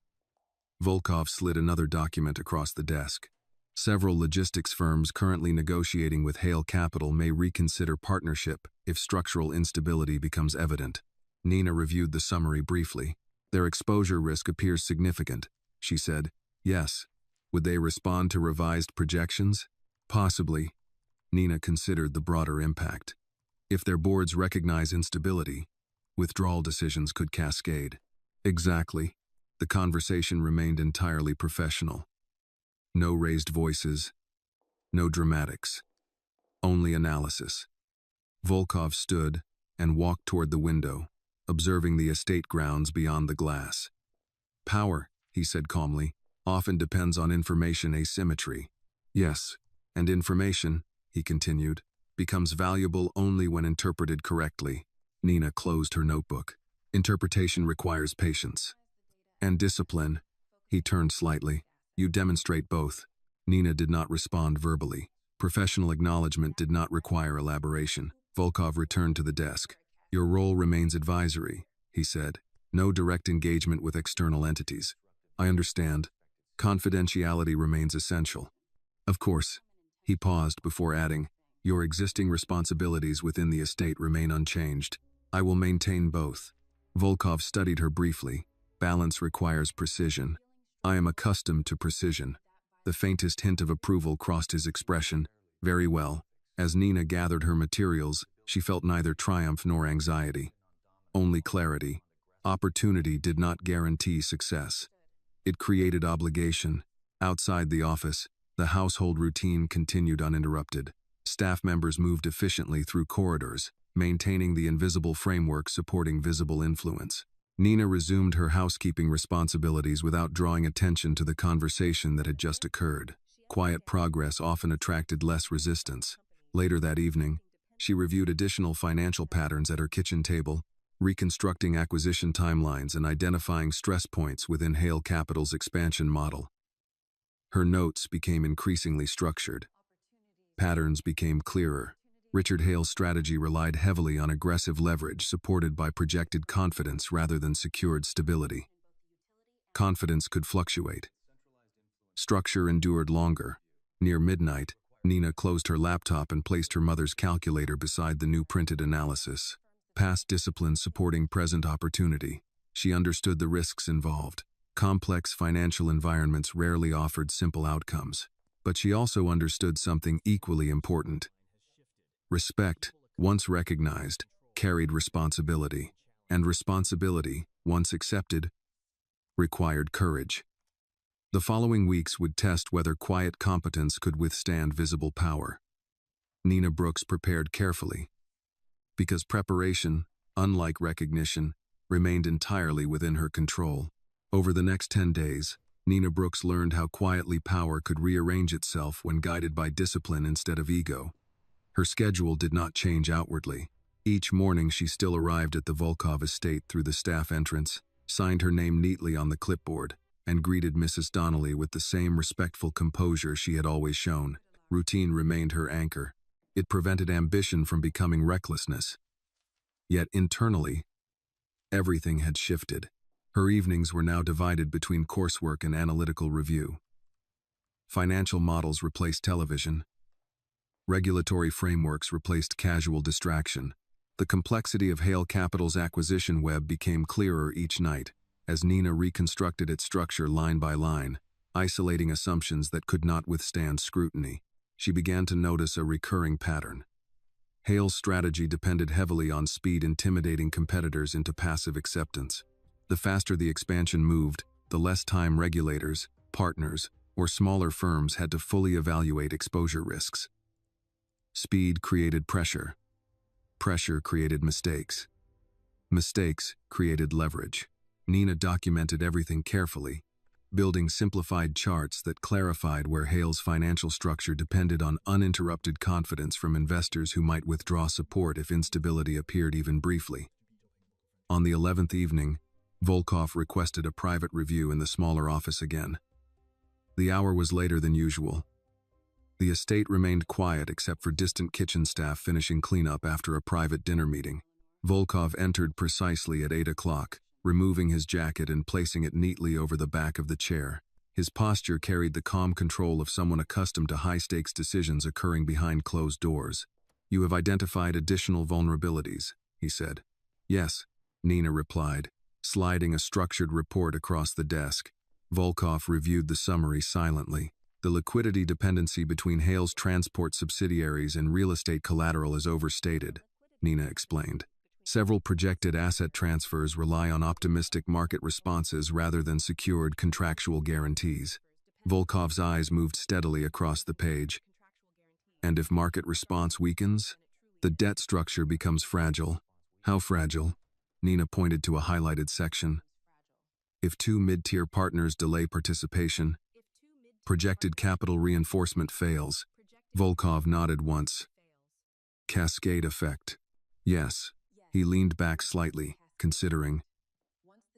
Volkov slid another document across the desk. Several logistics firms currently negotiating with Hale Capital may reconsider partnership if structural instability becomes evident. Nina reviewed the summary briefly. Their exposure risk appears significant, she said. Yes. Would they respond to revised projections? Possibly. Nina considered the broader impact. If their boards recognize instability, withdrawal decisions could cascade. Exactly. The conversation remained entirely professional. No raised voices, no dramatics, only analysis. Volkov stood and walked toward the window, observing the estate grounds beyond the glass. Power, he said calmly, often depends on information asymmetry. Yes, and information, he continued, becomes valuable only when interpreted correctly. Nina closed her notebook. Interpretation requires patience. And discipline. He turned slightly. You demonstrate both. Nina did not respond verbally. Professional acknowledgement did not require elaboration. Volkov returned to the desk. Your role remains advisory, he said. No direct engagement with external entities. I understand. Confidentiality remains essential. Of course. He paused before adding, your existing responsibilities within the estate remain unchanged. I will maintain both. Volkov studied her briefly. Balance requires precision. I am accustomed to precision. The faintest hint of approval crossed his expression. Very well. As Nina gathered her materials, she felt neither triumph nor anxiety. Only clarity. Opportunity did not guarantee success. It created obligation. Outside the office, the household routine continued uninterrupted. Staff members moved efficiently through corridors, maintaining the invisible framework supporting visible influence. Nina resumed her housekeeping responsibilities without drawing attention to the conversation that had just occurred. Quiet progress often attracted less resistance. Later that evening, she reviewed additional financial patterns at her kitchen table, reconstructing acquisition timelines and identifying stress points within Hale Capital's expansion model. Her notes became increasingly structured. Patterns became clearer. Richard Hale's strategy relied heavily on aggressive leverage supported by projected confidence rather than secured stability. Confidence could fluctuate. Structure endured longer. Near midnight, Nina closed her laptop and placed her mother's calculator beside the new printed analysis. Past discipline supporting present opportunity. She understood the risks involved. Complex financial environments rarely offered simple outcomes. But she also understood something equally important. Respect, once recognized, carried responsibility. And responsibility, once accepted, required courage. The following weeks would test whether quiet competence could withstand visible power. Nina Brooks prepared carefully, because preparation, unlike recognition, remained entirely within her control. Over the next 10 days, Nina Brooks learned how quietly power could rearrange itself when guided by discipline instead of ego. Her schedule did not change outwardly. Each morning she still arrived at the Volkov estate through the staff entrance, signed her name neatly on the clipboard, and greeted Mrs. Donnelly with the same respectful composure she had always shown. Routine remained her anchor. It prevented ambition from becoming recklessness. Yet internally, everything had shifted. Her evenings were now divided between coursework and analytical review. Financial models replaced television. Regulatory frameworks replaced casual distraction. The complexity of Hale Capital's acquisition web became clearer each night, as Nina reconstructed its structure line by line, isolating assumptions that could not withstand scrutiny. She began to notice a recurring pattern. Hale's strategy depended heavily on speed, intimidating competitors into passive acceptance. The faster the expansion moved, the less time regulators, partners, or smaller firms had to fully evaluate exposure risks. Speed created pressure. Pressure created mistakes. Mistakes created leverage. Nina documented everything carefully, building simplified charts that clarified where Hale's financial structure depended on uninterrupted confidence from investors who might withdraw support if instability appeared even briefly. On the 11th evening, Volkov requested a private review in the smaller office again. The hour was later than usual. The estate remained quiet except for distant kitchen staff finishing cleanup after a private dinner meeting. Volkov entered precisely at 8 o'clock, removing his jacket and placing it neatly over the back of the chair. His posture carried the calm control of someone accustomed to high-stakes decisions occurring behind closed doors. "You have identified additional vulnerabilities," he said. "Yes," Nina replied, sliding a structured report across the desk. Volkov reviewed the summary silently. "The liquidity dependency between Hale's transport subsidiaries and real estate collateral is overstated," Nina explained. "Several projected asset transfers rely on optimistic market responses rather than secured contractual guarantees." Volkov's eyes moved steadily across the page. "And if market response weakens, the debt structure becomes fragile." "How fragile?" Nina pointed to a highlighted section. "If two mid-tier partners delay participation, projected capital reinforcement fails." Volkov nodded once. "Cascade effect." "Yes." He leaned back slightly, considering.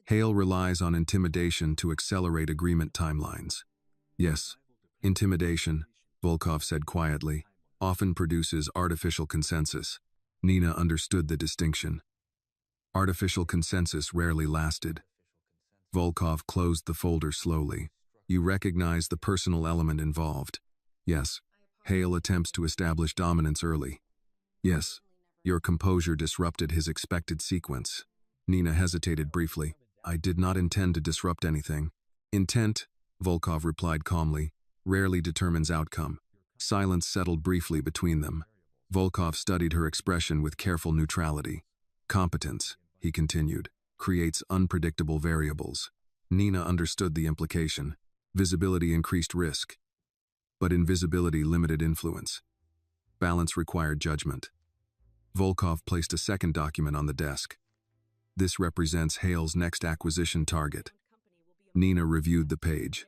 "Hale relies on intimidation to accelerate agreement timelines." "Yes. Intimidation," Volkov said quietly, "often produces artificial consensus." Nina understood the distinction. Artificial consensus rarely lasted. Volkov closed the folder slowly. "You recognize the personal element involved." "Yes." "Hale attempts to establish dominance early." "Yes." "Your composure disrupted his expected sequence." Nina hesitated briefly. "I did not intend to disrupt anything." "Intent," Volkov replied calmly, "rarely determines outcome." Silence settled briefly between them. Volkov studied her expression with careful neutrality. "Competence," he continued, "creates unpredictable variables." Nina understood the implication. Visibility increased risk, but invisibility limited influence. Balance required judgment. Volkov placed a second document on the desk. "This represents Hale's next acquisition target." Nina reviewed the page.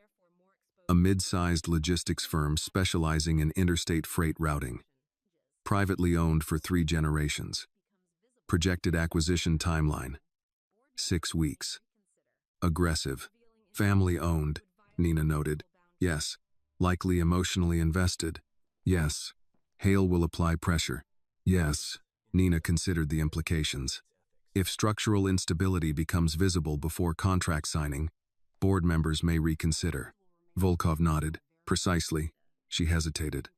"A mid-sized logistics firm specializing in interstate freight routing. Privately owned for 3 generations. Projected acquisition timeline: 6 weeks. Aggressive. Family-owned," Nina noted. "Yes." "Likely emotionally invested." "Yes." "Hale will apply pressure." "Yes." Nina considered the implications. "If structural instability becomes visible before contract signing, board members may reconsider." Volkov nodded. "Precisely." She hesitated.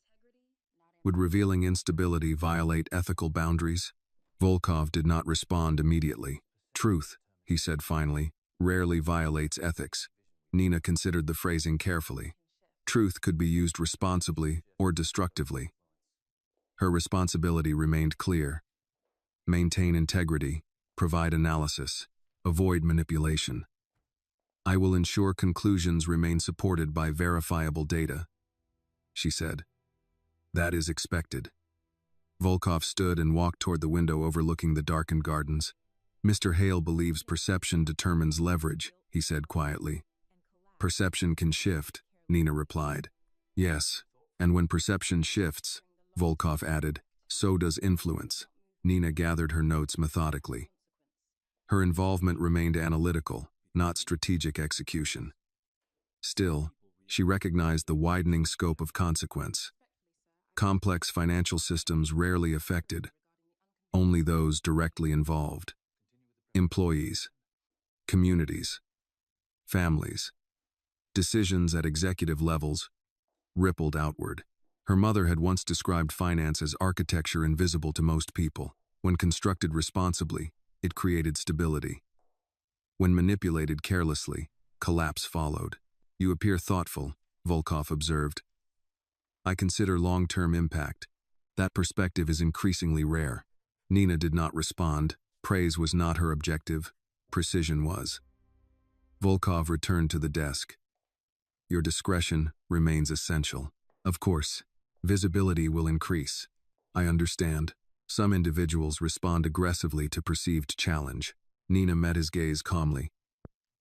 Would revealing instability violate ethical boundaries? Volkov did not respond immediately. Truth, he said finally, rarely violates ethics. Nina considered the phrasing carefully. Truth could be used responsibly or destructively. Her responsibility remained clear. Maintain integrity, provide analysis, avoid manipulation. I will ensure conclusions remain supported by verifiable data, she said. That is expected. Volkov stood and walked toward the window overlooking the darkened gardens. Mr. Hale believes perception determines leverage, he said quietly. Perception can shift, Nina replied. Yes, and when perception shifts, Volkov added, so does influence. Nina gathered her notes methodically. Her involvement remained analytical, not strategic execution. Still, she recognized the widening scope of consequence. Complex financial systems rarely affected, only those directly involved. Employees, communities, families. Decisions at executive levels rippled outward. Her mother had once described finance as architecture invisible to most people. When constructed responsibly, it created stability. When manipulated carelessly, collapse followed. You appear thoughtful, Volkov observed. I consider long-term impact. That perspective is increasingly rare. Nina did not respond. Praise was not her objective. Precision was. Volkov returned to the desk. Your discretion remains essential. Of course, visibility will increase. I understand. Some individuals respond aggressively to perceived challenge. Nina met his gaze calmly.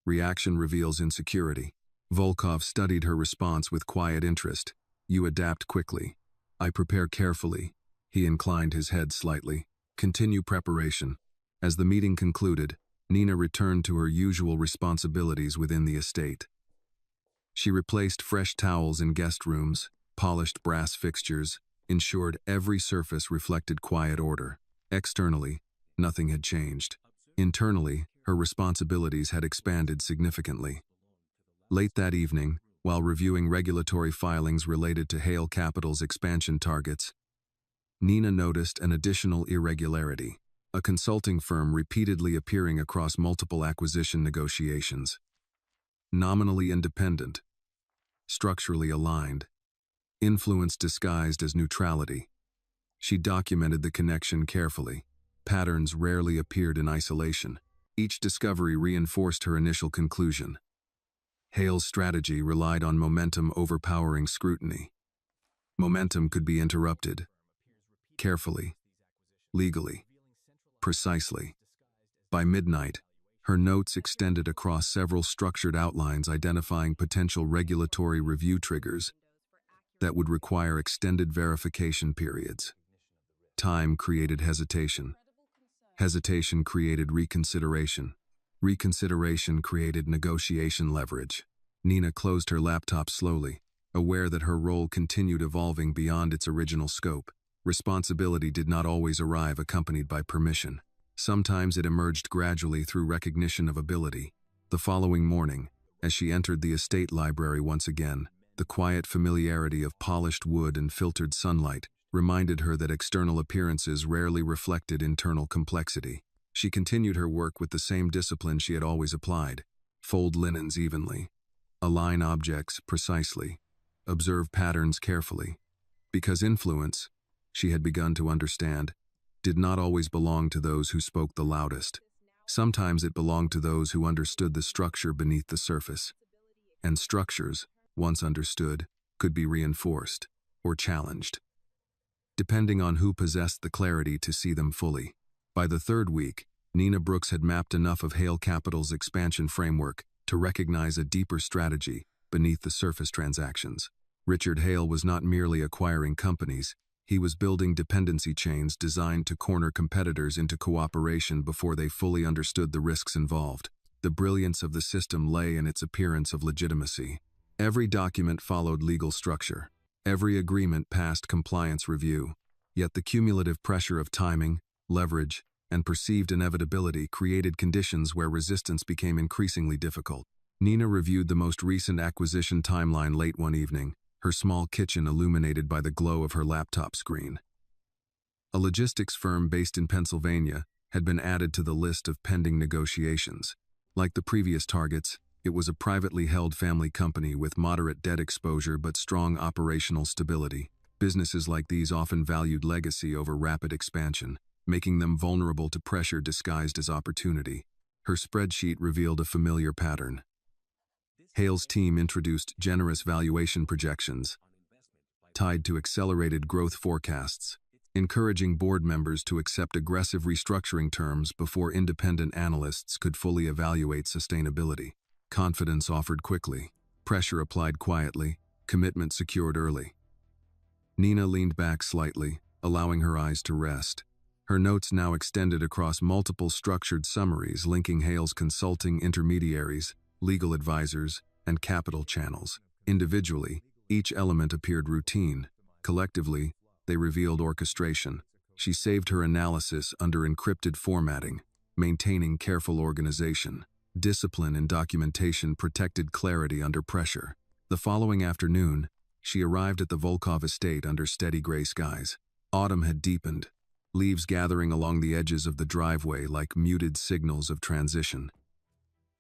Reaction reveals insecurity. Volkov studied her response with quiet interest. You adapt quickly. I prepare carefully. He inclined his head slightly. Continue preparation. As the meeting concluded, Nina returned to her usual responsibilities within the estate. She replaced fresh towels in guest rooms, polished brass fixtures, ensured every surface reflected quiet order. Externally, nothing had changed. Internally, her responsibilities had expanded significantly. Late that evening, while reviewing regulatory filings related to Hale Capital's expansion targets, Nina noticed an additional irregularity, a consulting firm repeatedly appearing across multiple acquisition negotiations. Nominally independent, structurally aligned, influence disguised as neutrality. She documented the connection carefully. Patterns rarely appeared in isolation. Each discovery reinforced her initial conclusion. Hale's strategy relied on momentum overpowering scrutiny. Momentum could be interrupted. Carefully. Legally. Precisely. By midnight, her notes extended across several structured outlines identifying potential regulatory review triggers that would require extended verification periods. Time created hesitation. Hesitation created reconsideration. Reconsideration created negotiation leverage. Nina closed her laptop slowly, aware that her role continued evolving beyond its original scope. Responsibility did not always arrive accompanied by permission. Sometimes it emerged gradually through recognition of ability. The following morning, as she entered the estate library once again, the quiet familiarity of polished wood and filtered sunlight reminded her that external appearances rarely reflected internal complexity. She continued her work with the same discipline she had always applied. Fold linens evenly. Align objects precisely. Observe patterns carefully. Because influence, she had begun to understand, did not always belong to those who spoke the loudest. Sometimes it belonged to those who understood the structure beneath the surface. And structures, once understood, could be reinforced or challenged, depending on who possessed the clarity to see them fully. By the third week, Nina Brooks had mapped enough of Hale Capital's expansion framework to recognize a deeper strategy beneath the surface transactions. Richard Hale was not merely acquiring companies, he was building dependency chains designed to corner competitors into cooperation before they fully understood the risks involved. The brilliance of the system lay in its appearance of legitimacy. Every document followed legal structure. Every agreement passed compliance review. Yet the cumulative pressure of timing, leverage, and perceived inevitability created conditions where resistance became increasingly difficult. Nina reviewed the most recent acquisition timeline late one evening, her small kitchen illuminated by the glow of her laptop screen. A logistics firm based in Pennsylvania had been added to the list of pending negotiations. Like the previous targets, it was a privately held family company with moderate debt exposure but strong operational stability. Businesses like these often valued legacy over rapid expansion, making them vulnerable to pressure disguised as opportunity. Her spreadsheet revealed a familiar pattern. Hale's team introduced generous valuation projections tied to accelerated growth forecasts, encouraging board members to accept aggressive restructuring terms before independent analysts could fully evaluate sustainability. Confidence offered quickly, pressure applied quietly, commitment secured early. Nina leaned back slightly, allowing her eyes to rest. Her notes now extended across multiple structured summaries linking Hale's consulting intermediaries, legal advisors, and capital channels. Individually, each element appeared routine. Collectively, they revealed orchestration. She saved her analysis under encrypted formatting, maintaining careful organization. Discipline and documentation protected clarity under pressure. The following afternoon, she arrived at the Volkov estate under steady gray skies. Autumn had deepened, leaves gathering along the edges of the driveway like muted signals of transition.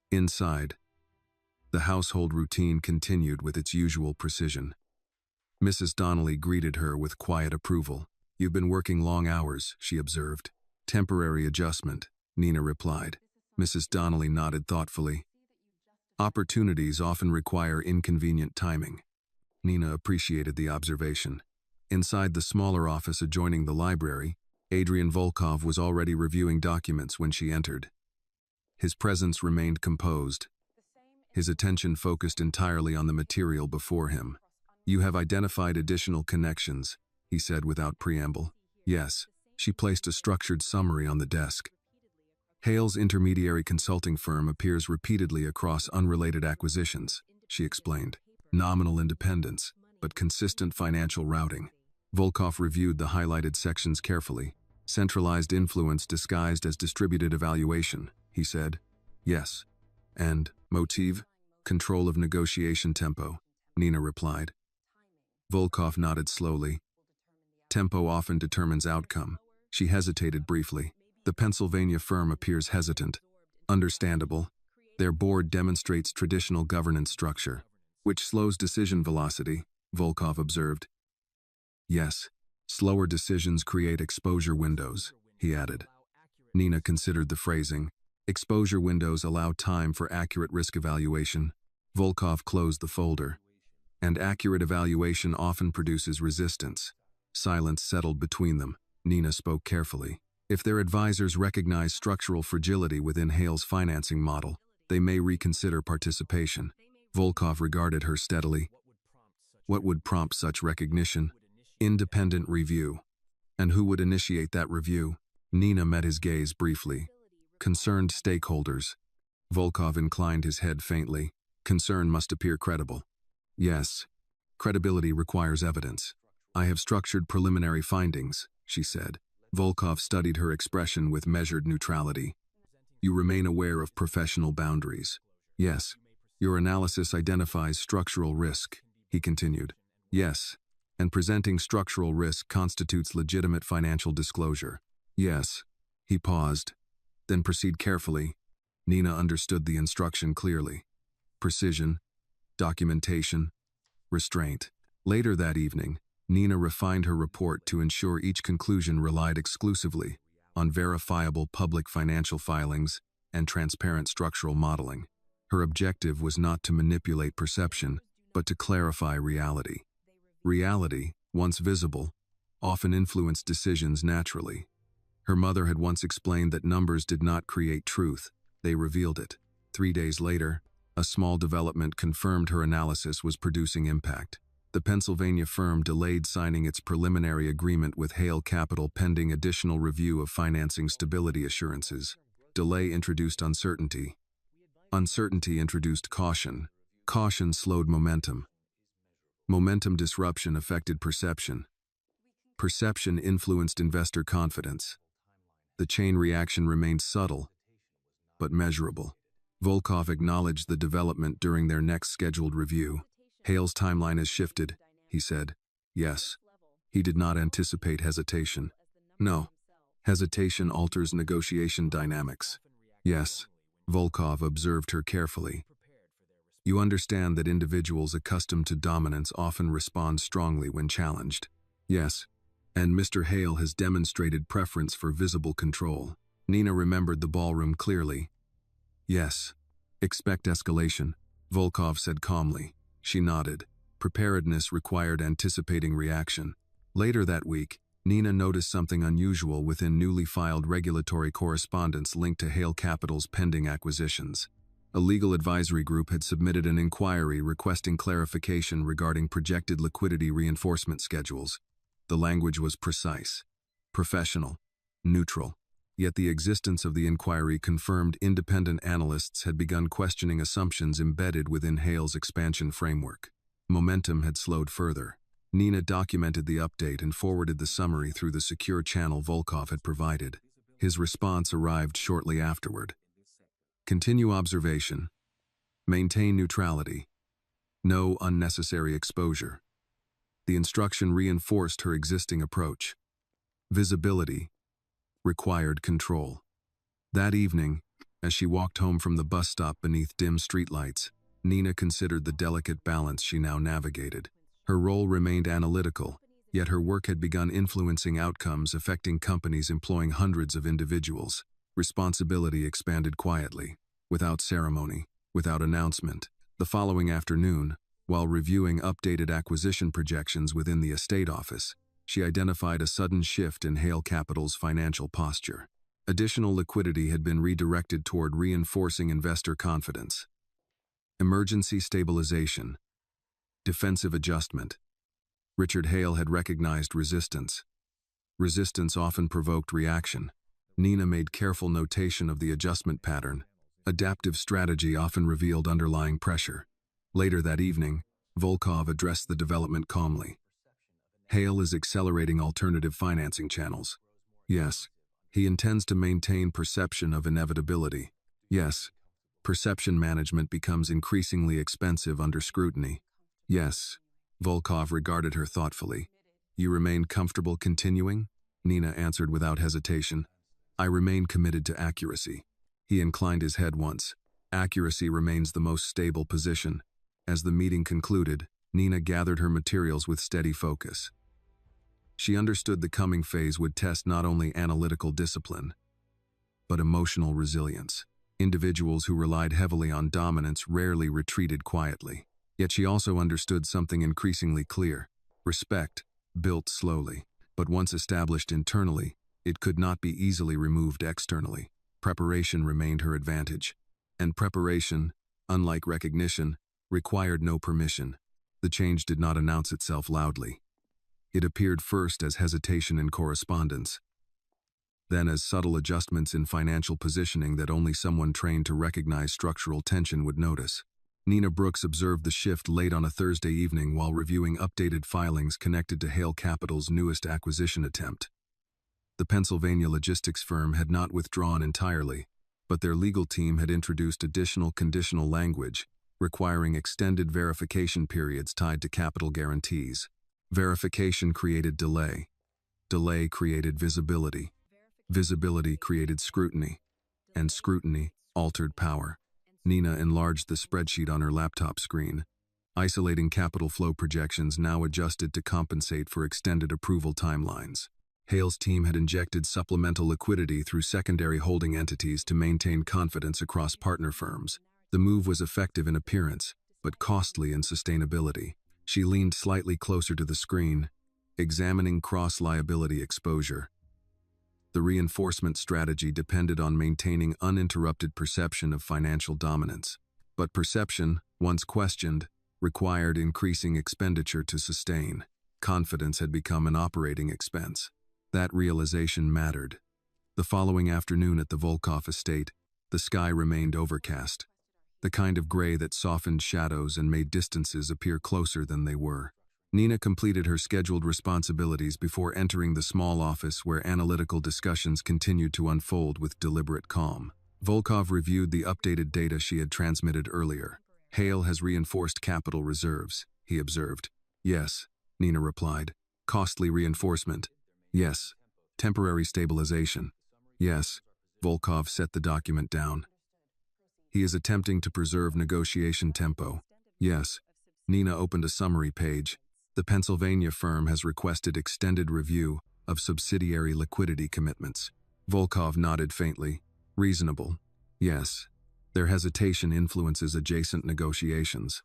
Inside, the household routine continued with its usual precision. Mrs. Donnelly greeted her with quiet approval. "You've been working long hours," she observed. "Temporary adjustment," Nina replied. Mrs. Donnelly nodded thoughtfully. "Opportunities often require inconvenient timing." Nina appreciated the observation. Inside the smaller office adjoining the library, Adrian Volkov was already reviewing documents when she entered. His presence remained composed, his attention focused entirely on the material before him. "You have identified additional connections," he said without preamble. "Yes." She placed a structured summary on the desk. "Hale's intermediary consulting firm appears repeatedly across unrelated acquisitions," she explained. "Nominal independence, but consistent financial routing." Volkov reviewed the highlighted sections carefully. "Centralized influence disguised as distributed evaluation," he said. "Yes." "And motive?" "Control of negotiation tempo," Nina replied. Volkov nodded slowly. "Tempo often determines outcome." She hesitated briefly. "The Pennsylvania firm appears hesitant." "Understandable. Their board demonstrates traditional governance structure, which slows decision velocity," Volkov observed. "Yes, slower decisions create exposure windows," he added. Nina considered the phrasing. "Exposure windows allow time for accurate risk evaluation." Volkov closed the folder. "And accurate evaluation often produces resistance." Silence settled between them. Nina spoke carefully. "If their advisors recognize structural fragility within Hale's financing model, they may reconsider participation." Volkov regarded her steadily. "What would prompt such recognition?" "Independent review." "And who would initiate that review?" Nina met his gaze briefly. "Concerned stakeholders." Volkov inclined his head faintly. "Concern must appear credible." "Yes. Credibility requires evidence." "I have structured preliminary findings," she said. Volkov studied her expression with measured neutrality. "You remain aware of professional boundaries." "Yes." "Your analysis identifies structural risk," he continued. "Yes. And presenting structural risk constitutes legitimate financial disclosure." "Yes." He paused. "Then proceed carefully." Nina understood the instruction clearly. Precision, documentation, restraint. Later that evening, Nina refined her report to ensure each conclusion relied exclusively on verifiable public financial filings and transparent structural modeling. Her objective was not to manipulate perception, but to clarify reality. Reality, once visible, often influenced decisions naturally. Her mother had once explained that numbers did not create truth, they revealed it. 3 days later, a small development confirmed her analysis was producing impact. The Pennsylvania firm delayed signing its preliminary agreement with Hale Capital pending additional review of financing stability assurances. Delay introduced uncertainty. Uncertainty introduced caution. Caution slowed momentum. Momentum disruption affected perception. Perception influenced investor confidence. The chain reaction remained subtle, but measurable. Volkov acknowledged the development during their next scheduled review. "Hale's timeline has shifted," he said. Yes. He did not anticipate hesitation. No. Hesitation alters negotiation dynamics. Yes. Volkov observed her carefully. You understand that individuals accustomed to dominance often respond strongly when challenged. Yes. And Mr. Hale has demonstrated preference for visible control. Nina remembered the ballroom clearly. Yes. Expect escalation, Volkov said calmly. She nodded. Preparedness required anticipating reaction. Later that week, Nina noticed something unusual within newly filed regulatory correspondence linked to Hale Capital's pending acquisitions. A legal advisory group had submitted an inquiry requesting clarification regarding projected liquidity reinforcement schedules. The language was precise, professional, neutral. Yet the existence of the inquiry confirmed independent analysts had begun questioning assumptions embedded within Hale's expansion framework. Momentum had slowed further. Nina documented the update and forwarded the summary through the secure channel Volkov had provided. His response arrived shortly afterward. Continue observation. Maintain neutrality. No unnecessary exposure. The instruction reinforced her existing approach. Visibility required control. That evening, as she walked home from the bus stop beneath dim streetlights, Nina considered the delicate balance she now navigated. Her role remained analytical, yet her work had begun influencing outcomes affecting companies employing hundreds of individuals. Responsibility expanded quietly, without ceremony, without announcement. The following afternoon, while reviewing updated acquisition projections within the estate office, she identified a sudden shift in Hale Capital's financial posture. Additional liquidity had been redirected toward reinforcing investor confidence. Emergency stabilization. Defensive adjustment. Richard Hale had recognized resistance. Resistance often provoked reaction. Nina made careful notation of the adjustment pattern. Adaptive strategy often revealed underlying pressure. Later that evening, Volkov addressed the development calmly. Hale is accelerating alternative financing channels. Yes. He intends to maintain perception of inevitability. Yes. Perception management becomes increasingly expensive under scrutiny. Yes. Volkov regarded her thoughtfully. You remain comfortable continuing? Nina answered without hesitation. I remain committed to accuracy. He inclined his head once. Accuracy remains the most stable position. As the meeting concluded, Nina gathered her materials with steady focus. She understood the coming phase would test not only analytical discipline, but emotional resilience. Individuals who relied heavily on dominance rarely retreated quietly. Yet she also understood something increasingly clear. Respect, built slowly, but once established internally, it could not be easily removed externally. Preparation remained her advantage. And preparation, unlike recognition, required no permission. The change did not announce itself loudly. It appeared first as hesitation in correspondence, then as subtle adjustments in financial positioning that only someone trained to recognize structural tension would notice. Nina Brooks observed the shift late on a Thursday evening while reviewing updated filings connected to Hale Capital's newest acquisition attempt. The Pennsylvania logistics firm had not withdrawn entirely, but their legal team had introduced additional conditional language, requiring extended verification periods tied to capital guarantees. Verification created delay. Delay created visibility. Visibility created scrutiny. And scrutiny altered power. Nina enlarged the spreadsheet on her laptop screen. Isolating capital flow projections now adjusted to compensate for extended approval timelines. Hale's team had injected supplemental liquidity through secondary holding entities to maintain confidence across partner firms. The move was effective in appearance, but costly in sustainability. She leaned slightly closer to the screen, examining cross-liability exposure. The reinforcement strategy depended on maintaining uninterrupted perception of financial dominance. But perception, once questioned, required increasing expenditure to sustain. Confidence had become an operating expense. That realization mattered. The following afternoon at the Volkov estate, the sky remained overcast. The kind of gray that softened shadows and made distances appear closer than they were. Nina completed her scheduled responsibilities before entering the small office where analytical discussions continued to unfold with deliberate calm. Volkov reviewed the updated data she had transmitted earlier. Hale has reinforced capital reserves, he observed. Yes, Nina replied. Costly reinforcement. Yes. Temporary stabilization. Yes. Volkov set the document down. He is attempting to preserve negotiation tempo. Yes. Nina opened a summary page. The Pennsylvania firm has requested extended review of subsidiary liquidity commitments. Volkov nodded faintly. Reasonable. Yes. Their hesitation influences adjacent negotiations.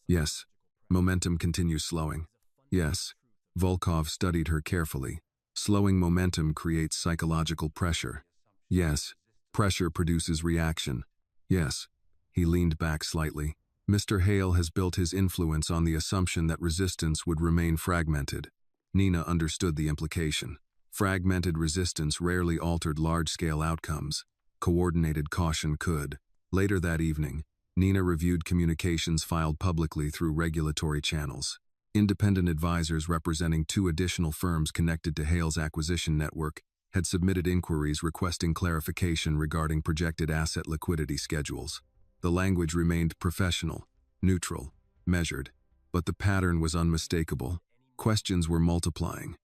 Yes. Momentum continues slowing. Yes. Volkov studied her carefully. Slowing momentum creates psychological pressure. Yes. Pressure produces reaction. Yes. He leaned back slightly. Mr. Hale has built his influence on the assumption that resistance would remain fragmented. Nina understood the implication. Fragmented resistance rarely altered large-scale outcomes. Coordinated caution could. Later that evening, Nina reviewed communications filed publicly through regulatory channels. Independent advisors representing 2 additional firms connected to Hale's acquisition network had submitted inquiries requesting clarification regarding projected asset liquidity schedules. The language remained professional, neutral, measured, but the pattern was unmistakable. Questions were multiplying.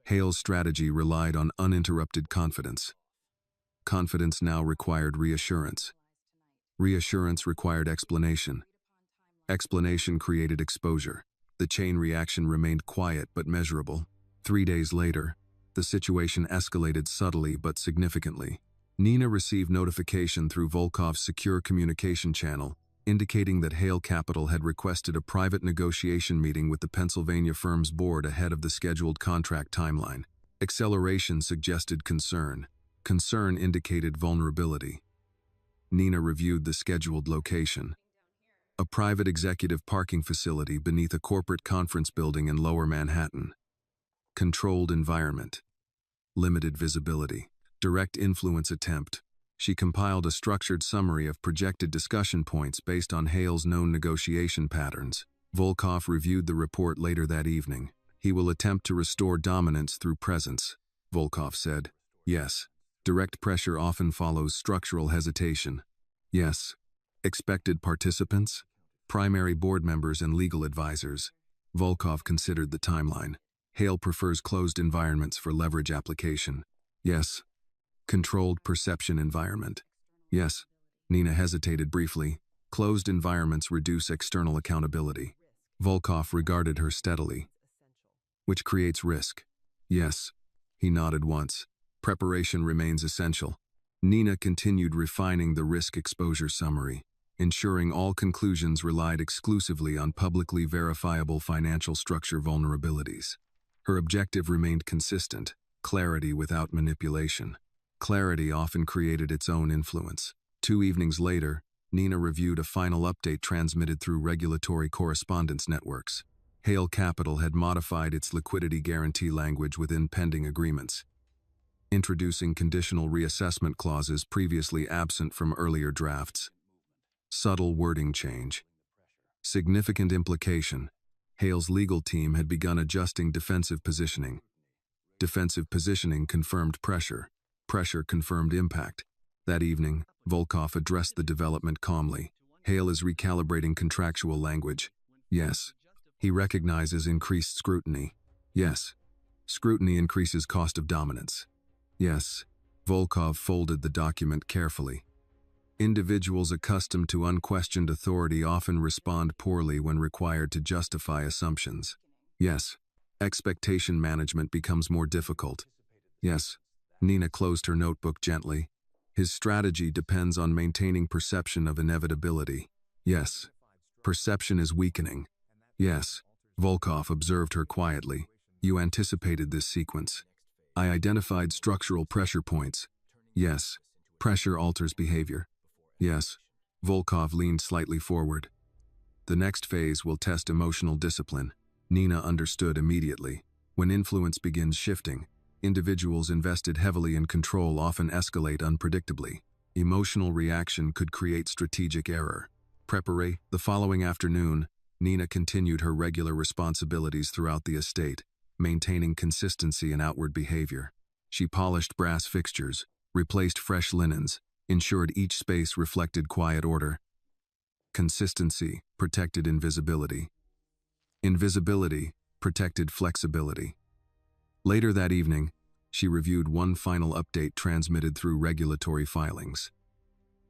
Hale's strategy relied on uninterrupted confidence. Confidence now required reassurance. Reassurance required explanation. Explanation created exposure. The chain reaction remained quiet but measurable. 3 days later, the situation escalated subtly but significantly. Nina received notification through Volkov's secure communication channel, indicating that Hale Capital had requested a private negotiation meeting with the Pennsylvania firm's board ahead of the scheduled contract timeline. Acceleration suggested concern. Concern indicated vulnerability. Nina reviewed the scheduled location. A private executive parking facility beneath a corporate conference building in Lower Manhattan. Controlled environment. Limited visibility. Direct influence attempt. She compiled a structured summary of projected discussion points based on Hale's known negotiation patterns. Volkov reviewed the report later that evening. He will attempt to restore dominance through presence, Volkov said. Yes. Direct pressure often follows structural hesitation. Yes. Expected participants? Primary board members and legal advisors. Volkov considered the timeline. Hale prefers closed environments for leverage application. Yes. Controlled perception environment. Yes. Nina hesitated briefly. Closed environments reduce external accountability. Volkov regarded her steadily. Which creates risk. Yes. He nodded once. Preparation remains essential. Nina continued refining the risk exposure summary, ensuring all conclusions relied exclusively on publicly verifiable financial structure vulnerabilities. Her objective remained consistent, clarity without manipulation. Clarity often created its own influence. 2 evenings later, Nina reviewed a final update transmitted through regulatory correspondence networks. Hale Capital had modified its liquidity guarantee language within pending agreements, introducing conditional reassessment clauses previously absent from earlier drafts. Subtle wording change. Significant implication. Hale's legal team had begun adjusting defensive positioning. Defensive positioning confirmed pressure. Pressure confirmed impact. That evening, Volkov addressed the development calmly. Hale is recalibrating contractual language. Yes. He recognizes increased scrutiny. Yes. Scrutiny increases cost of dominance. Yes. Volkov folded the document carefully. Individuals accustomed to unquestioned authority often respond poorly when required to justify assumptions. Yes. Expectation management becomes more difficult. Yes. Nina closed her notebook gently. His strategy depends on maintaining perception of inevitability. Yes. Perception is weakening. Yes. Volkov observed her quietly. You anticipated this sequence. I identified structural pressure points. Yes. Pressure alters behavior. Yes. Volkov leaned slightly forward. The next phase will test emotional discipline. Nina understood immediately. When influence begins shifting, individuals invested heavily in control often escalate unpredictably. Emotional reaction could create strategic error. The following afternoon, Nina continued her regular responsibilities throughout the estate, maintaining consistency in outward behavior. She polished brass fixtures, replaced fresh linens, ensured each space reflected quiet order. Consistency protected invisibility. Invisibility protected flexibility. Later that evening, she reviewed one final update transmitted through regulatory filings.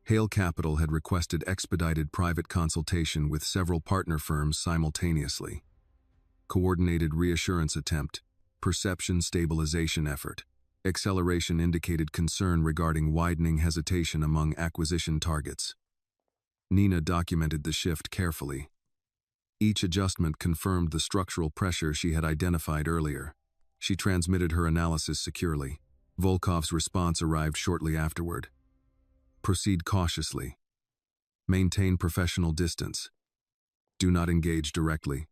Hale Capital had requested expedited private consultation with several partner firms simultaneously. Coordinated reassurance attempt, perception stabilization effort. Acceleration indicated concern regarding widening hesitation among acquisition targets. Nina documented the shift carefully. Each adjustment confirmed the structural pressure she had identified earlier. She transmitted her analysis securely. Volkov's response arrived shortly afterward. Proceed cautiously. Maintain professional distance. Do not engage directly.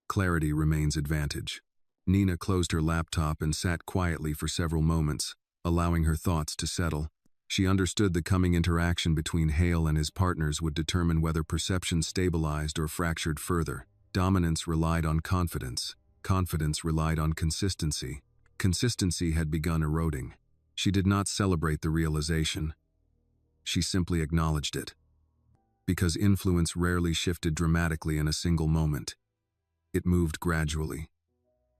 Clarity remains advantage. Nina closed her laptop and sat quietly for several moments, allowing her thoughts to settle. She understood the coming interaction between Hale and his partners would determine whether perception stabilized or fractured further. Dominance relied on confidence. Confidence relied on consistency. Consistency had begun eroding. She did not celebrate the realization. She simply acknowledged it. Because influence rarely shifted dramatically in a single moment. It moved gradually,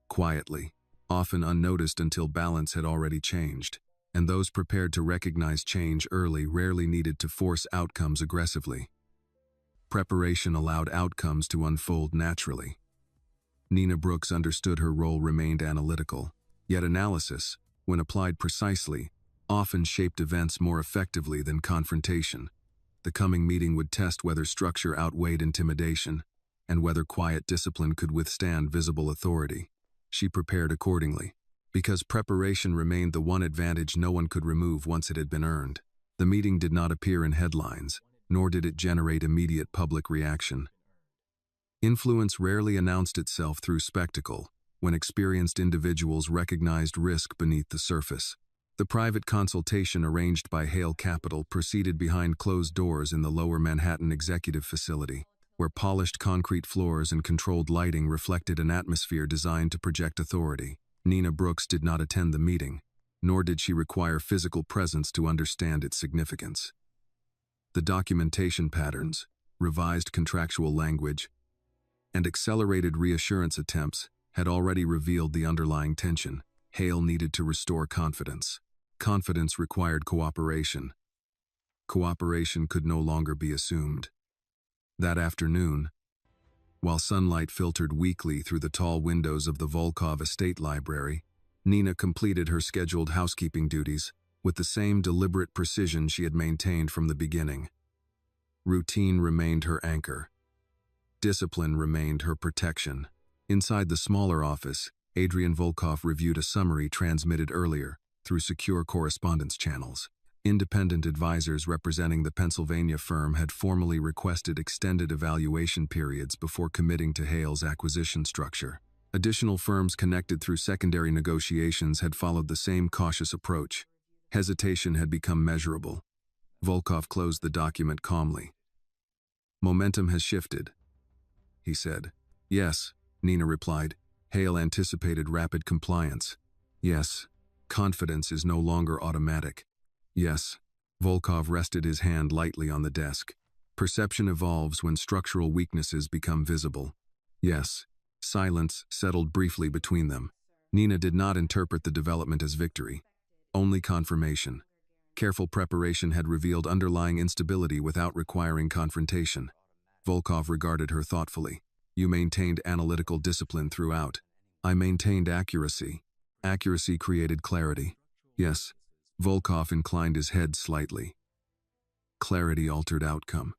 quietly, often unnoticed until balance had already changed, and those prepared to recognize change early rarely needed to force outcomes aggressively. Preparation allowed outcomes to unfold naturally. Nina Brooks understood her role remained analytical, yet analysis, when applied precisely, often shaped events more effectively than confrontation. The coming meeting would test whether structure outweighed intimidation, and whether quiet discipline could withstand visible authority. She prepared accordingly, because preparation remained the one advantage no one could remove once it had been earned. The meeting did not appear in headlines, nor did it generate immediate public reaction. Influence rarely announced itself through spectacle, when experienced individuals recognized risk beneath the surface. The private consultation arranged by Hale Capital proceeded behind closed doors in the Lower Manhattan Executive Facility, where polished concrete floors and controlled lighting reflected an atmosphere designed to project authority. Nina Brooks did not attend the meeting, nor did she require physical presence to understand its significance. The documentation patterns, revised contractual language, and accelerated reassurance attempts had already revealed the underlying tension. Hale needed to restore confidence. Confidence required cooperation. Cooperation could no longer be assumed. That afternoon, while sunlight filtered weakly through the tall windows of the Volkov Estate Library, Nina completed her scheduled housekeeping duties with the same deliberate precision she had maintained from the beginning. Routine remained her anchor. Discipline remained her protection. Inside the smaller office, Adrian Volkov reviewed a summary transmitted earlier through secure correspondence channels. Independent advisors representing the Pennsylvania firm had formally requested extended evaluation periods before committing to Hale's acquisition structure. Additional firms connected through secondary negotiations had followed the same cautious approach. Hesitation had become measurable. Volkov closed the document calmly. "Momentum has shifted," he said. "Yes," Nina replied. Hale anticipated rapid compliance. "Yes, confidence is no longer automatic." "Yes." Volkov rested his hand lightly on the desk. "Perception evolves when structural weaknesses become visible." "Yes." Silence settled briefly between them. Nina did not interpret the development as victory, only confirmation. Careful preparation had revealed underlying instability without requiring confrontation. Volkov regarded her thoughtfully. "You maintained analytical discipline throughout." "I maintained accuracy. Accuracy created clarity." "Yes." Volkov inclined his head slightly. Clarity altered outcome.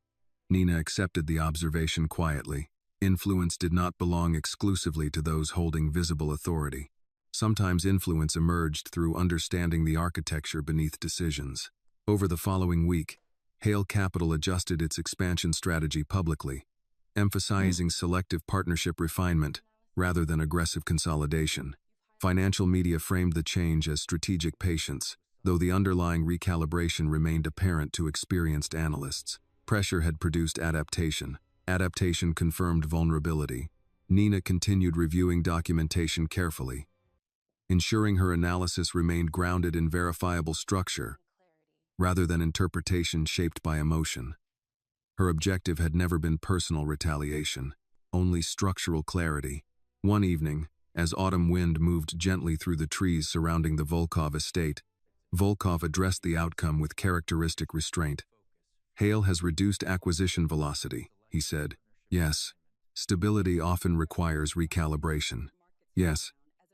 Nina accepted the observation quietly. Influence did not belong exclusively to those holding visible authority. Sometimes influence emerged through understanding the architecture beneath decisions. Over the following week, Hale Capital adjusted its expansion strategy publicly, emphasizing selective partnership refinement rather than aggressive consolidation. Financial media framed the change as strategic patience, though the underlying recalibration remained apparent to experienced analysts. Pressure had produced adaptation. Adaptation confirmed vulnerability. Nina continued reviewing documentation carefully, ensuring her analysis remained grounded in verifiable structure, rather than interpretation shaped by emotion. Her objective had never been personal retaliation, only structural clarity. One evening, as autumn wind moved gently through the trees surrounding the Volkov estate, Volkov addressed the outcome with characteristic restraint. Hale has reduced acquisition velocity, he said. Yes. Stability often requires recalibration. Yes.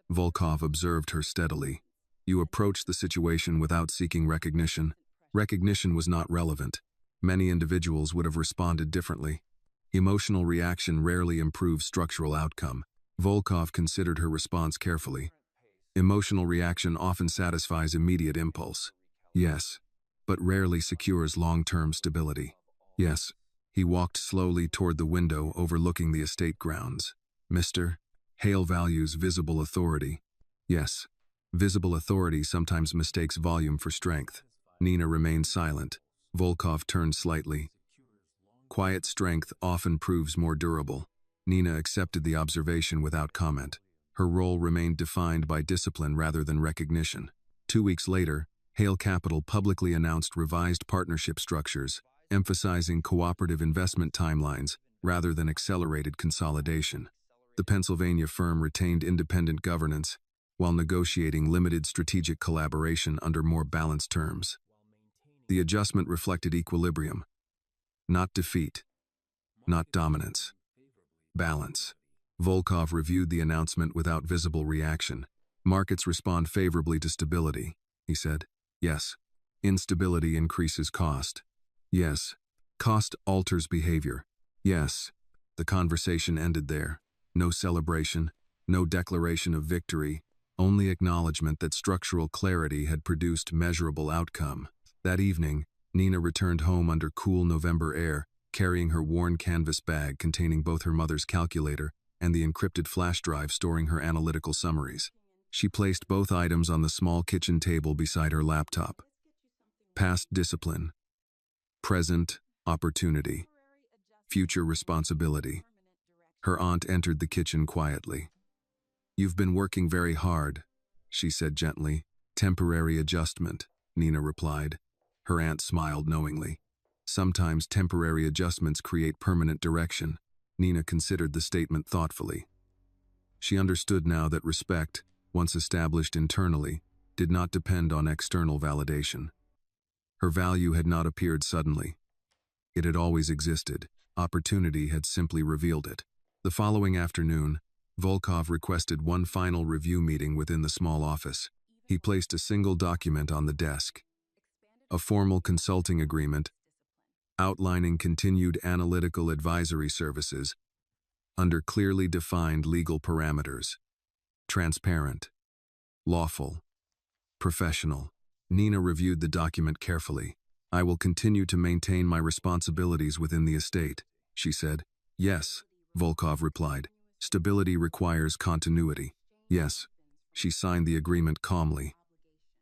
Volkov observed her steadily. You approached the situation without seeking recognition. Recognition was not relevant. Many individuals would have responded differently. Emotional reaction rarely improves structural outcome. Volkov considered her response carefully. Emotional reaction often satisfies immediate impulse. Yes, but rarely secures long-term stability. Yes. He walked slowly toward the window overlooking the estate grounds. Mr. Hale values visible authority. Yes. Visible authority sometimes mistakes volume for strength. Nina remained silent. Volkov turned slightly. Quiet strength often proves more durable. Nina accepted the observation without comment. Her role remained defined by discipline rather than recognition. 2 weeks later, Hale Capital publicly announced revised partnership structures, emphasizing cooperative investment timelines rather than accelerated consolidation. The Pennsylvania firm retained independent governance while negotiating limited strategic collaboration under more balanced terms. The adjustment reflected equilibrium, not defeat, not dominance. Balance. Volkov reviewed the announcement without visible reaction. Markets respond favorably to stability, he said. Yes. Instability increases cost. Yes. Cost alters behavior. Yes. The conversation ended there. No celebration, no declaration of victory, only acknowledgement that structural clarity had produced measurable outcome. That evening, Nina returned home under cool November air, carrying her worn canvas bag containing both her mother's calculator and the encrypted flash drive storing her analytical summaries. She placed both items on the small kitchen table beside her laptop. Past discipline. Present opportunity. Future responsibility. Her aunt entered the kitchen quietly. You've been working very hard, she said gently. Temporary adjustment, Nina replied. Her aunt smiled knowingly. Sometimes temporary adjustments create permanent direction. Nina considered the statement thoughtfully. She understood now that respect, once established internally, did not depend on external validation. Her value had not appeared suddenly. It had always existed. Opportunity had simply revealed it. The following afternoon, Volkov requested one final review meeting within the small office. He placed a single document on the desk. A formal consulting agreement outlining continued analytical advisory services under clearly defined legal parameters. Transparent. Lawful. Professional. Nina reviewed the document carefully. I will continue to maintain my responsibilities within the estate, she said. Yes, Volkov replied. Stability requires continuity. Yes. She signed the agreement calmly.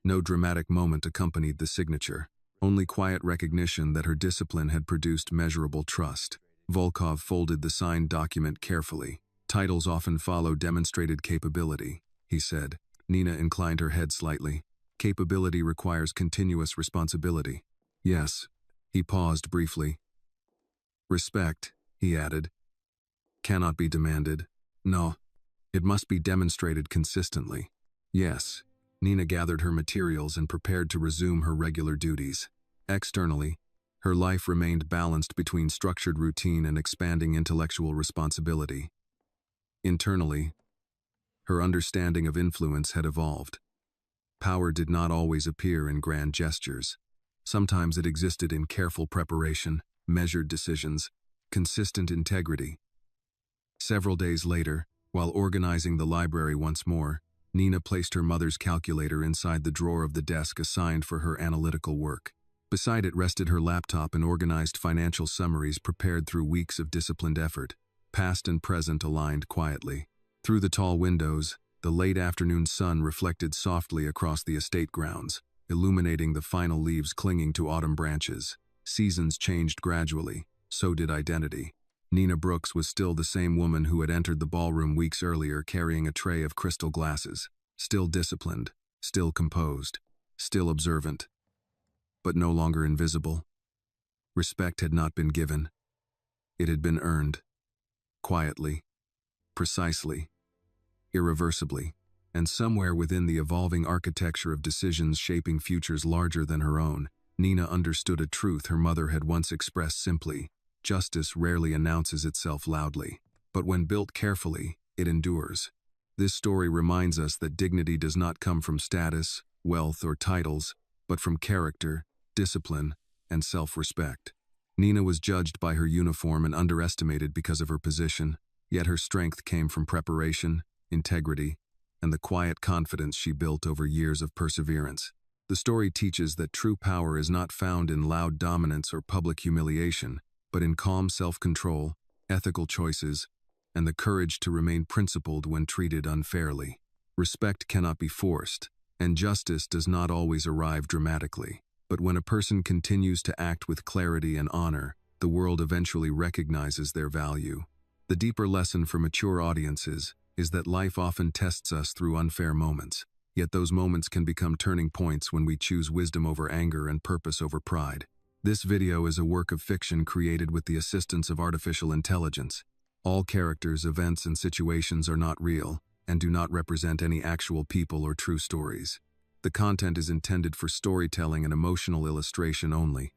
No dramatic moment accompanied the signature. Only quiet recognition that her discipline had produced measurable trust. Volkov folded the signed document carefully. Titles often follow demonstrated capability, he said. Nina inclined her head slightly. Capability requires continuous responsibility. Yes. He paused briefly. Respect, he added, cannot be demanded. No. It must be demonstrated consistently. Yes. Nina gathered her materials and prepared to resume her regular duties. Externally, her life remained balanced between structured routine and expanding intellectual responsibility. Internally, her understanding of influence had evolved. Power did not always appear in grand gestures. Sometimes it existed in careful preparation, measured decisions, consistent integrity. Several days later, while organizing the library once more, Nina placed her mother's calculator inside the drawer of the desk assigned for her analytical work. Beside it rested her laptop and organized financial summaries prepared through weeks of disciplined effort. Past and present aligned quietly. Through the tall windows, the late afternoon sun reflected softly across the estate grounds, illuminating the final leaves clinging to autumn branches. Seasons changed gradually, so did identity. Nina Brooks was still the same woman who had entered the ballroom weeks earlier carrying a tray of crystal glasses. Still disciplined, still composed, still observant, but no longer invisible. Respect had not been given. It had been earned. Quietly. Precisely. irreversibly. And somewhere within the evolving architecture of decisions shaping futures larger than her own, Nina understood a truth her mother had once expressed simply: justice rarely announces itself loudly, but when built carefully, it endures. This story reminds us that dignity does not come from status, wealth, or titles, but from character, discipline, and self-respect. Nina was judged by her uniform and underestimated because of her position, yet her strength came from preparation, integrity, and the quiet confidence she built over years of perseverance. The story teaches that true power is not found in loud dominance or public humiliation, but in calm self-control, ethical choices, and the courage to remain principled when treated unfairly. Respect cannot be forced, and justice does not always arrive dramatically. But when a person continues to act with clarity and honor, the world eventually recognizes their value. The deeper lesson for mature audiences is that life often tests us through unfair moments, yet those moments can become turning points when we choose wisdom over anger and purpose over pride. This video is a work of fiction created with the assistance of artificial intelligence. All characters, events, and situations are not real, and do not represent any actual people or true stories. The content is intended for storytelling and emotional illustration only,